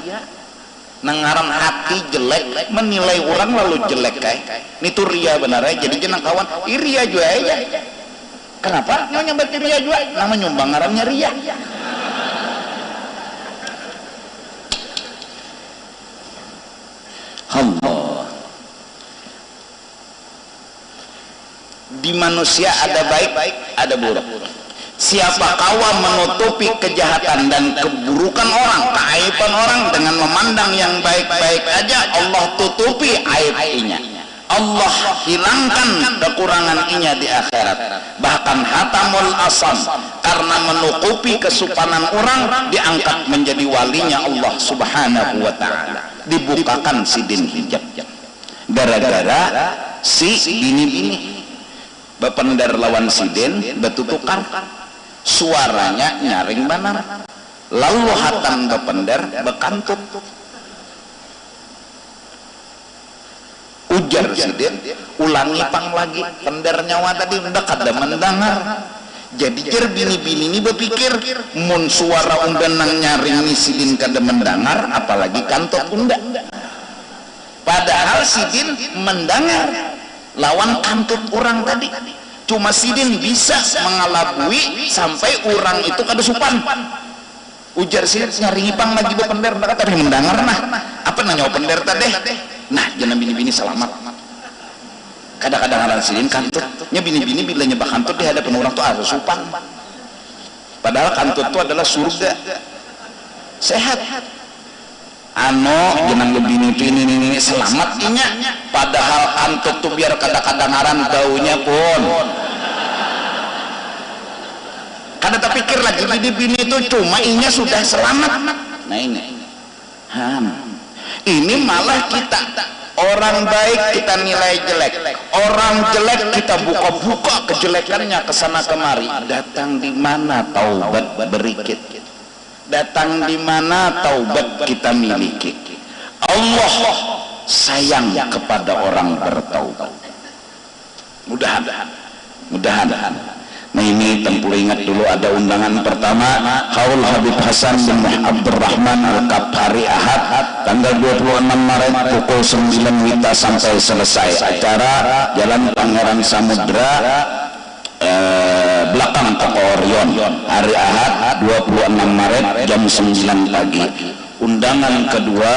Nangaran hati jelek, menilai orang lalu jelek kayak. Itu ria benar aja. Jadi jenang kawan, ria juga aja. Kenapa? Nyonya berarti ria juga. Nama nyumbang ngarannya ria. Allah. Di manusia ada baik, ada buruk. Siapa kawan menutupi kejahatan dan keburukan orang, keaiban orang dengan memandang yang baik-baik aja, Allah tutupi aibnya. Allah hilangkan kekurangan inya di akhirat. Bahkan hatamul asam, karena menutupi kesupanan orang, diangkat menjadi walinya Allah subhanahu wa ta'ala. Dibukakan sidin hijab. Gara-gara si bini-bini bepender lawan siden betutukar suaranya nyaring banar lalu hatan bepender bekantut ujar siden ulangi pang lagi pender nyawa tadi udah kada mendengar. Jadi jer bini-bini ini berpikir mun suara undanang nyaring ni sidin kada mendengar apalagi kantut unda. Padahal sidin mendengar lawan kantut orang tadi. Cuma sidin bisa mengalabui sampai orang itu kada supan. Ujar sidin nyaring ipang lagi bepender tapi mendengar nah. Apa nanya pender tadi? Nah, jangan bini-bini selamat. Kadang-kadang orang sidin kantut nya bini-bini bila nyebah kantut di hadapan orang tuh harus supan, padahal kantut itu adalah surga sehat jenang lebini itu ini selamat inya, padahal kantut tuh biar kadang-kadang aran baunya pun kada terpikir lagi bini-bini itu cuma inya sudah selamat. Nah ini malah kita orang baik kita nilai jelek, orang jelek kita buka-buka kejelekannya kesana kemari. Datang di mana taubat berikit, datang di mana taubat kita miliki. Allah sayang kepada orang bertaubat. Mudah-mudahan. Nah ini tempur ingat dulu ada undangan pertama Haul Habib Hasan bin Abdurrahman Al-Kab hari Ahad tanggal 26 Maret pukul 9 WITA sampai selesai acara Jalan Pangeran Samudra belakang Toko Orion hari Ahad 26 Maret jam 9 pagi. Undangan kedua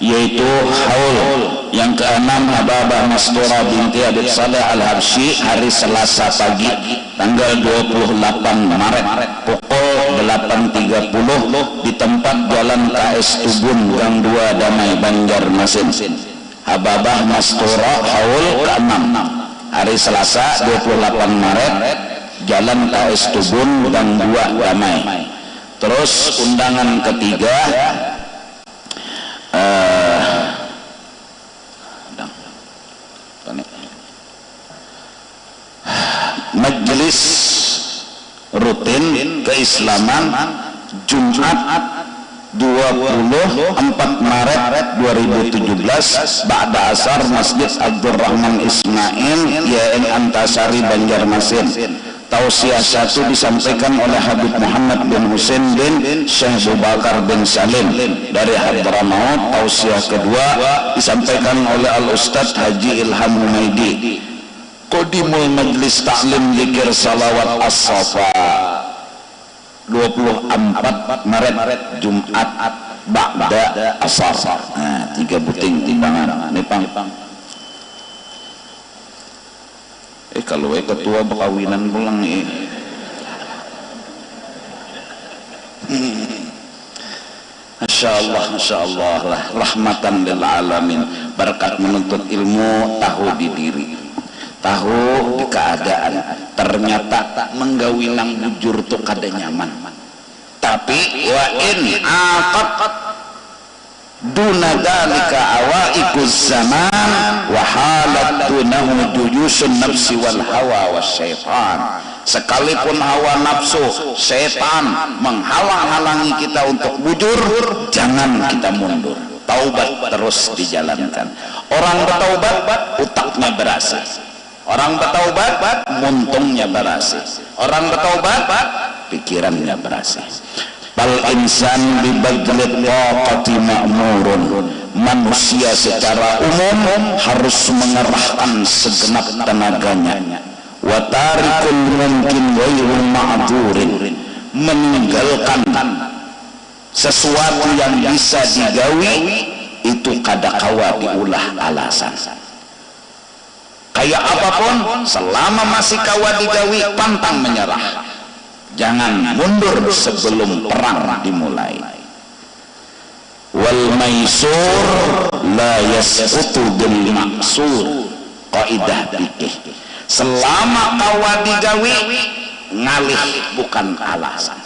yaitu haul yang keenam Hababah Mastura binti Habib Saleh Al-Habsyi hari Selasa pagi tanggal 28 Maret pukul 8.30 di tempat Jalan KS Tubun Gang 2 Damai Banjarmasin. Hababah Mastura haul keenam hari Selasa 28 Maret Jalan KS Tubun Gang 2 Damai. Terus undangan ketiga majelis rutin keislaman Jumat 24 Maret 2017 Ba'da Asar Masjid Abdurrahman Ismail YN Antasari Banjarmasin. Tausiah 1 disampaikan oleh Habib Muhammad bin Husain bin Syekh Abu Bakar bin Salim dari Hadramaut. Tausiah kedua disampaikan oleh Al-Ustadz Haji Ilham Humaidi. Qadimul Majlis Ta'lim Zikir Salawat As-Safa 24 Maret Jumat Ba'da Asar. Nah, 3 buting timbangan Nepang. Kalau ketua perkawinan pulang Masya Allah lah rahmatan lil alamin. Berkat menuntut ilmu tahu di diri, tahu di keadaan. Ternyata menggawinang bujur tuh kada nyaman. Tapi wa in aqat duna dalika awaikuz zaman wa halat dunahu juyusun nafsi wal hawa wasyaitan. Sekalipun hawa nafsu setan menghalang-halangi kita untuk bujur, jangan kita mundur. Taubat terus dijalankan. Orang bertaubat utaknya berasih, orang bertaubat muntungnya berasih, orang bertaubat pikirannya berasih. Bal insan bibadlit taqati ma'murun. Manusia secara umum harus mengerahkan segenap tenaganya. Wa tarikul mungkin ghairu ma'dzurin. Meninggalkan sesuatu yang bisa digawi itu kada kawa diulah alasan. Kayak apapun selama masih kawa digawi pantang menyerah. Jangan mundur sebelum perang dimulai. Wal maisur la yasqutu bil maqsur. Kaidah fikih. Selama kawa digawi ngalih bukan alasan.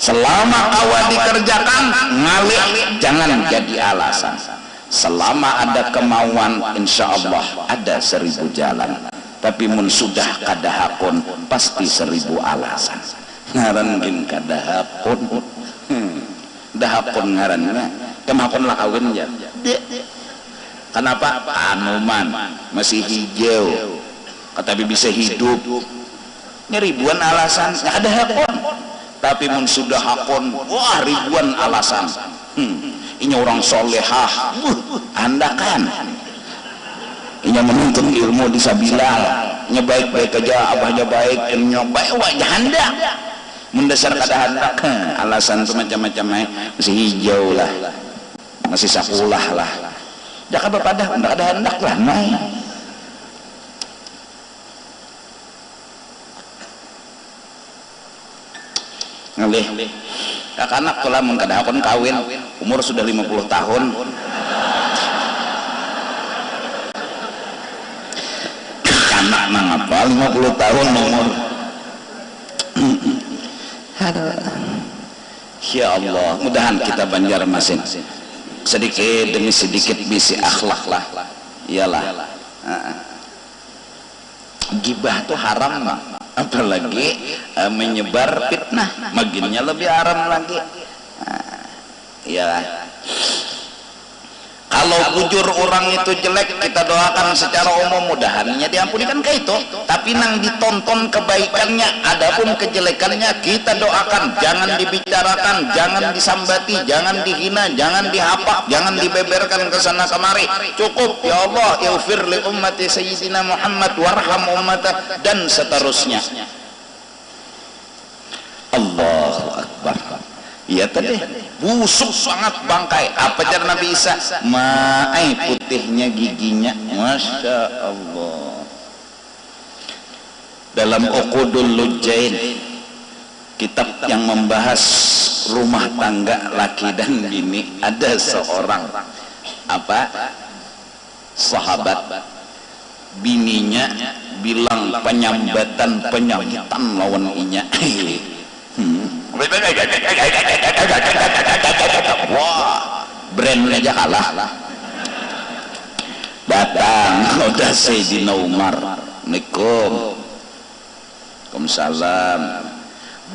Selama kawa dikerjakan ngalih jangan jadi alasan. selama ada kemauan insya Allah ada 1000 jalan, tapi mun sudah kadahakun pasti 1000 alasan. Ngaran gin kadahakun dahakun ngaranna kemakun lah kawin ya. Kenapa? Anuman masih hijau tapi bisa hidup, ribuan alasan ada hakun. Tapi mun sudah hakun, wah ribuan alasan. Ini orang solehah, anda kan ini menuntut ilmu di sabilal, nya baik-baik aja, abahnya baik, ilmunya baik, wajah anda mendasar kada hendak alasan itu macam-macam, masih hijau lah, masih sakulah lah, jangan berpadah, tidak ada hendak lah, naik. Ngalih anak kalau mengkadahkan kawin umur sudah 50 tahun anak nang apa 50 tahun umur. Ya Allah, mudahan kita Banjarmasin sedikit demi sedikit bisi akhlak lah. Iyalah gibah tuh haram mah, apalagi menyebar fitnah maginnya lebih haram lagi. Ya kalau bujur orang itu jelek kita doakan secara umum mudahannya diampuni kan kayak itu, tapi nang ditonton kebaikannya adapun kejelekannya kita doakan jangan dibicarakan, jangan disambati, jangan dihina, jangan dihapak, jangan dibeberkan ke sana kemari. Cukup ya Allah ighfir li ummati sayyidina Muhammad warham ummata dan seterusnya. Allahu Akbar. Iya tadi busuk sangat bangkai. Apa cara Nabi Isa? Maai putihnya giginya, masya Allah. Dalam Uqudul Lujain, kitab yang membahas rumah tangga laki dan bini, ada seorang sahabat, bininya bilang penyambutan lawan inya. Wah, brand aja kalah. Datang udah Sayyidina Umar, Assalamualaikum, Waalaikumsalam.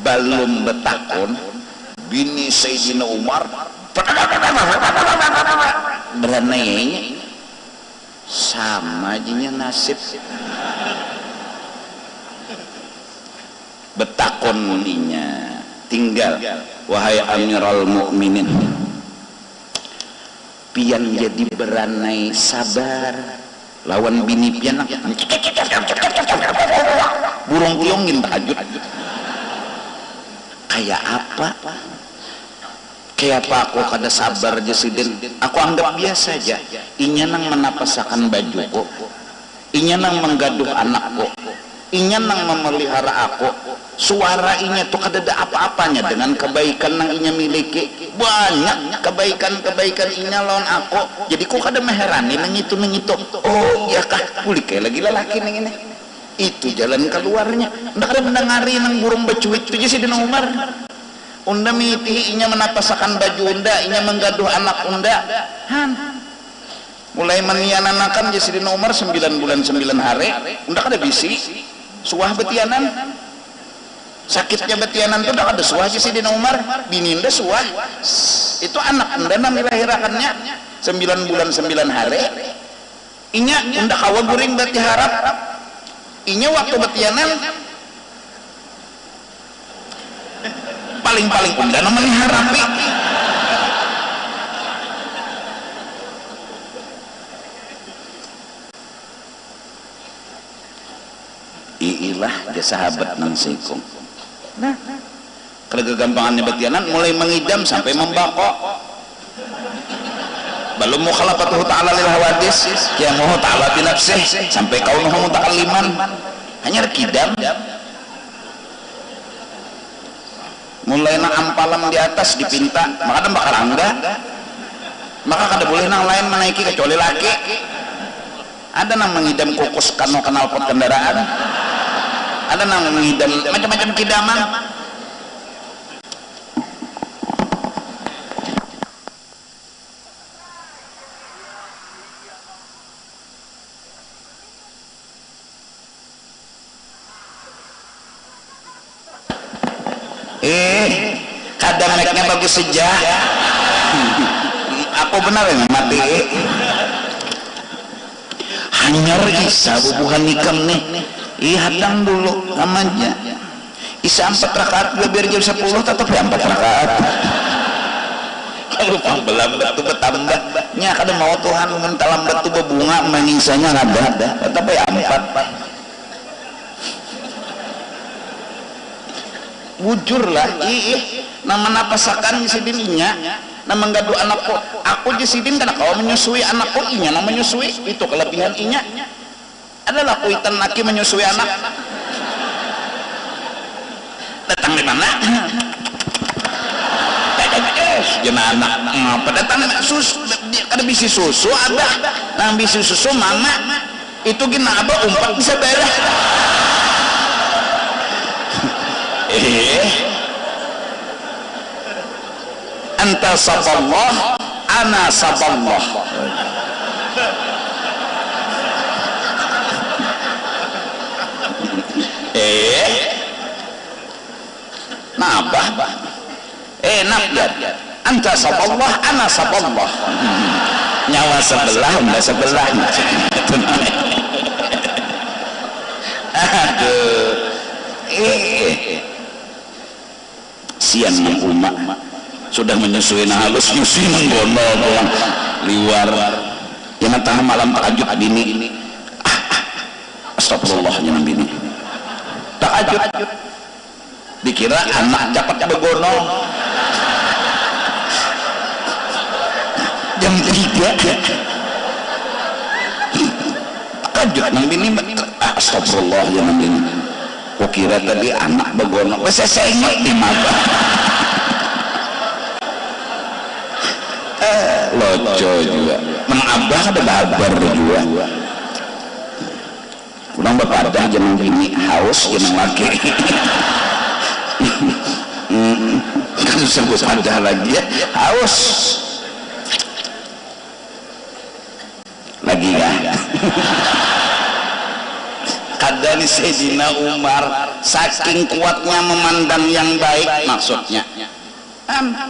Belum betakun bini Sayyidina Umar beranai sama aja nasib. Betakon ininya tinggal, wahai Amirul Mukminin, pian jadi beranai sabar lawan bini pian burung tiongin tahajud kayak apa aku kada sabar jesiden, aku anggap biasa aja. Inya nang menapasakan bajuku, inya nang menggaduh anakku, inya nang memelihara aku, suara inya tuh kada ada apa-apanya dengan kebaikan nang inya miliki. Banyak kebaikan inya lawan aku, jadi ku kada meherani nang itu. Oh iya kah kulik kayak lagi lelaki nang ini, itu jalan keluarnya. Ndak ada mendengari nang burung becuit itu jadi Sayyidina Umar. Unda miti inya menapasakan baju unda, inya menggaduh anak unda, mulai meniananakan jadi Sayyidina Umar 9 bulan 9 hari. Unda kada bisi suah betianan, sakitnya betianan itu udah ada suah si Sayyidina Umar, bini unda suah, itu anak unda nang dilahirakannya 9 bulan 9 hari. Inya unda kawa guring berarti harap, inya waktu betianan paling unda nang meliharapi. Iilah dia sahabat nang seikung. Nah, kalau kegampangannya betianan mulai mengidam sampai membakok. Belum mukhalafatuhu ta'ala lil hawadis, ya muhu ta'ala bi nafsih, sampai kaunuhu mutakalliman. Hanya kidam. Mulai nang ampalam di atas dipinta, maka ada bakal angga. Maka kada boleh nang lain menaiki kecuali laki. Ada nang mengidam kukus kano knalpot kendaraan, ada nang mengidam macam-macam kidaman. kadang naiknya bagus saja. Aku benar ya mati. Hanyar Isa bubuhan nikam nih. Hadang dulu namanya. Isa 4 rakaat biar jam 10 tetap ya 4 rakaat. Kalau pangbelam batu bertambah nya kada mau Tuhan mentalam batu berbunga mengisanya ada tetap ya 4. Bujurlah nama pasakan sidinnya nama ngadu anakku aku jisidin karena kau menyusui anakku inya nama menyusui itu kelebihan inya adalah kuitan laki menyusui anak datang di mana jenah anak apa datang susu ada bisi susu ada nah bisi susu mama itu gina abah umpat bisa beres anta saballah ana saballah nabah nabah anta saballah ana saballah nyawa sebelah enggak sebelah aduh sian yang umat sudah menyusui halus nyusui menggono liwar yang tahan malam tahajud bini astagfirullah jangan bini tahajud dikira anak dapat begono jam 3 tahajud nang bini astagfirullah jangan bini kukira tadi anak begono saya ingat di mata loco juga menabah ada babar juga kurang berpadah jangan bini haus jangan laki kan susah berpadah lagi ya haus lagi kan ada nih Sayyidina Umar saking kuatnya memandang yang baik maksudnya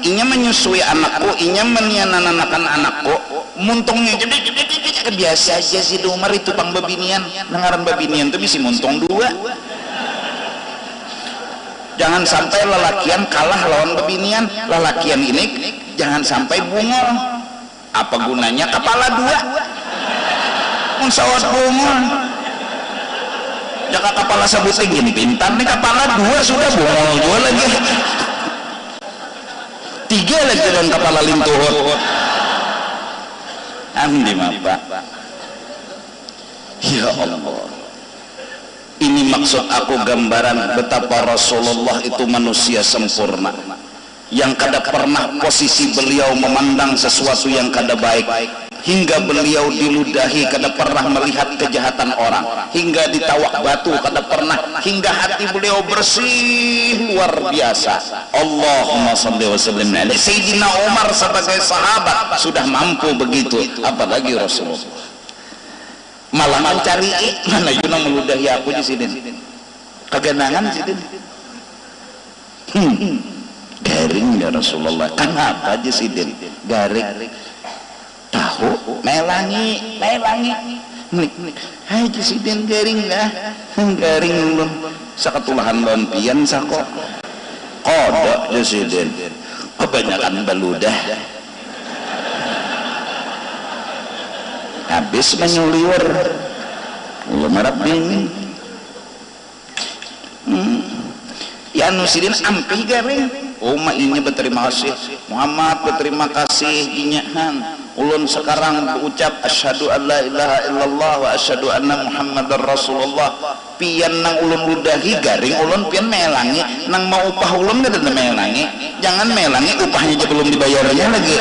inya menyusui anakku inya meniananakan anakku muntungnya jadi biasa aja si Umar itu pang babinian nengaran babinian itu bisa muntung 2 jangan sampai lelakian kalah lawan babinian lelakian ini jangan sampai bungol apa gunanya kepala 2 unsawat bungol jaka kepala sebuting gini pintar nih kepala 2 sudah bungol 2 lagi 3 lagi dengan kepala lintuhut andi mapa ya Allah ini maksud aku gambaran betapa Rasulullah itu manusia sempurna yang kada pernah posisi beliau memandang sesuatu yang kada baik hingga beliau diludahi kada pernah melihat kejahatan orang hingga ditawak batu kada pernah hingga hati beliau bersih luar biasa Allahumma shalli wa sallim alaihi Sayyidina Umar sebagai sahabat sudah mampu begitu apalagi Rasulullah malah mencari mana yuna meludahi aku di sini kegenangan sini garing ya Rasulullah kenapa di sini garing tahu melangi hai Cisiden garing dah garing ulun sakatulahan lawan pian sako kodok Cisiden kebanyakan beludah habis menyuliur ulun harap ini ya nusidin ampi garing Uma ini berterima kasih Muhammad berterima kasih inyahan ulun sekarang berucap asyhadu an la ilaha illallah wa asyhadu anna muhammadar rasulullah pian nang ulun ludahi garing ulun pian melangi nang mau upah ulun gak ada melangi jangan melangi upahnya aja belum dibayarnya lagi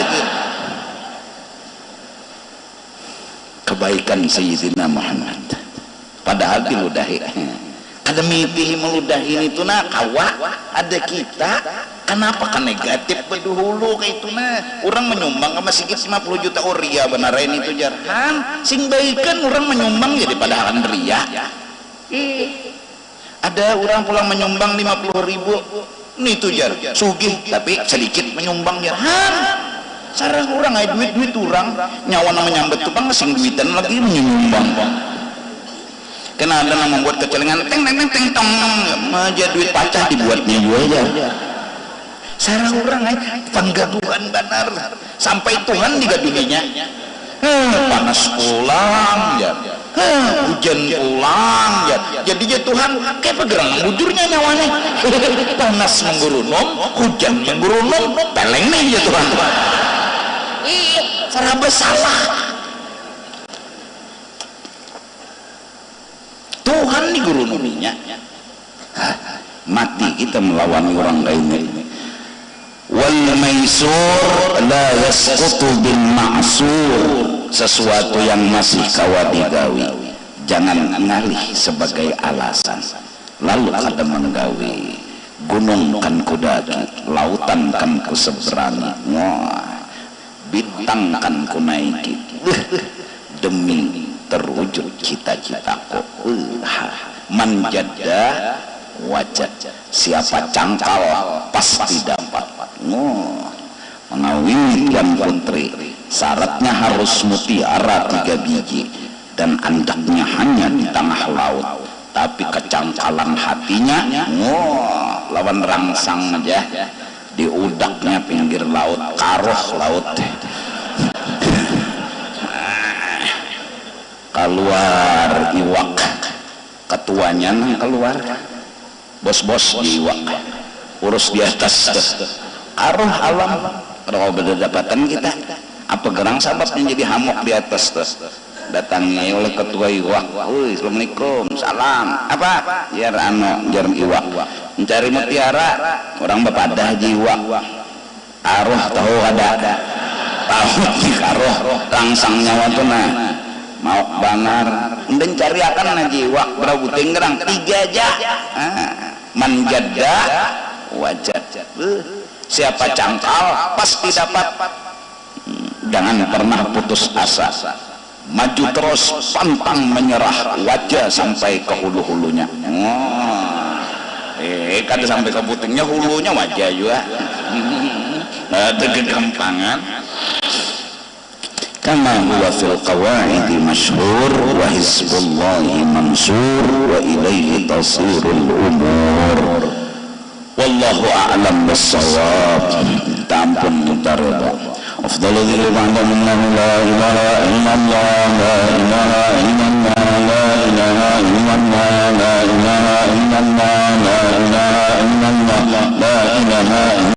kebaikan Sayyidina Muhammad padahal diludahi ada mimpi meludahi itu nah kawa ada kita kenapa kan negatif berdahulu kayak itu nah orang menyumbang ke masjid 50 juta ria benar ini itu jarang sing baikan orang menyumbang jadi padahal ria ada orang pulang menyumbang 50.000 Nitu jar sugih tapi sedikit menyumbang jar. Sarang orang aya duit orang nyawa menyambet tukang ngasing duitan lagi menyumbang. Kena ada yang membuat kecelengan teng tong aja duit pacah dibuatnya juga aja. Sarang orang panggaduhan benar sampai Tuhan digaduhinya. Panas pulang ya. Hujan pulang ya. Jadi Tuhan kayak pegerang mengujurnya nyawanya. Panas menggurunom, hujan menggurunom, peleng nih ya Tuhan. Iya, saraba salah. Tuhan nih guru nulinya mati kita melawan orang lain. Wal maisur la yasqutu bil ma'sur, sesuatu yang masih kawadigawi jangan ngalih sebagai alasan. Lalu kada menggawi gunung kan kudaki, lautan kan kuseberangi, bintang kan kunaiki demi terwujud cita-citaku. Manjada wajah, siapa cangkal pasti dapat. Mengawin yang putri syaratnya harus mutiara 3 biji dan andaknya hanya di tengah laut, tapi kecangkalan hatinya lawan rangsang aja di udaknya pinggir laut, karoh laut. Keluar iwak, ketuanya keluar, bos-bos iwak urus di atas arah alam. Kalau berdapatan kita apa gerang sababnya jadi hamok di atas datangnya oleh ketua iwak. Assalamualaikum, salam apa jar jar iwak mencari mutiara, orang bepadah jiwa arwah tahu ada tahu di karoh langsang nyawa tuh mau banar dan cari akan jiwa berapa tinggerang 3 aja. Manjada wajah, siapa cangkal pasti dapat. Jangan pernah putus asa, maju terus, pantang menyerah, wajah sampai ke hulu-hulunya. Kada sampai ke putingnya, hulunya wajah juga. Ada kegampangan. Kama huwa fil qawaidi masyhur wa hizbullahi mansur wa ilaihi tasirul umur. Wallahu a'lam bis-shawab. Tampun mutarida. Afdalu dzikri ba'da la ilaha illallah, la ilaha illallah, la ilaha illallah, la ilaha illallah, la ilaha illallah, la ilaha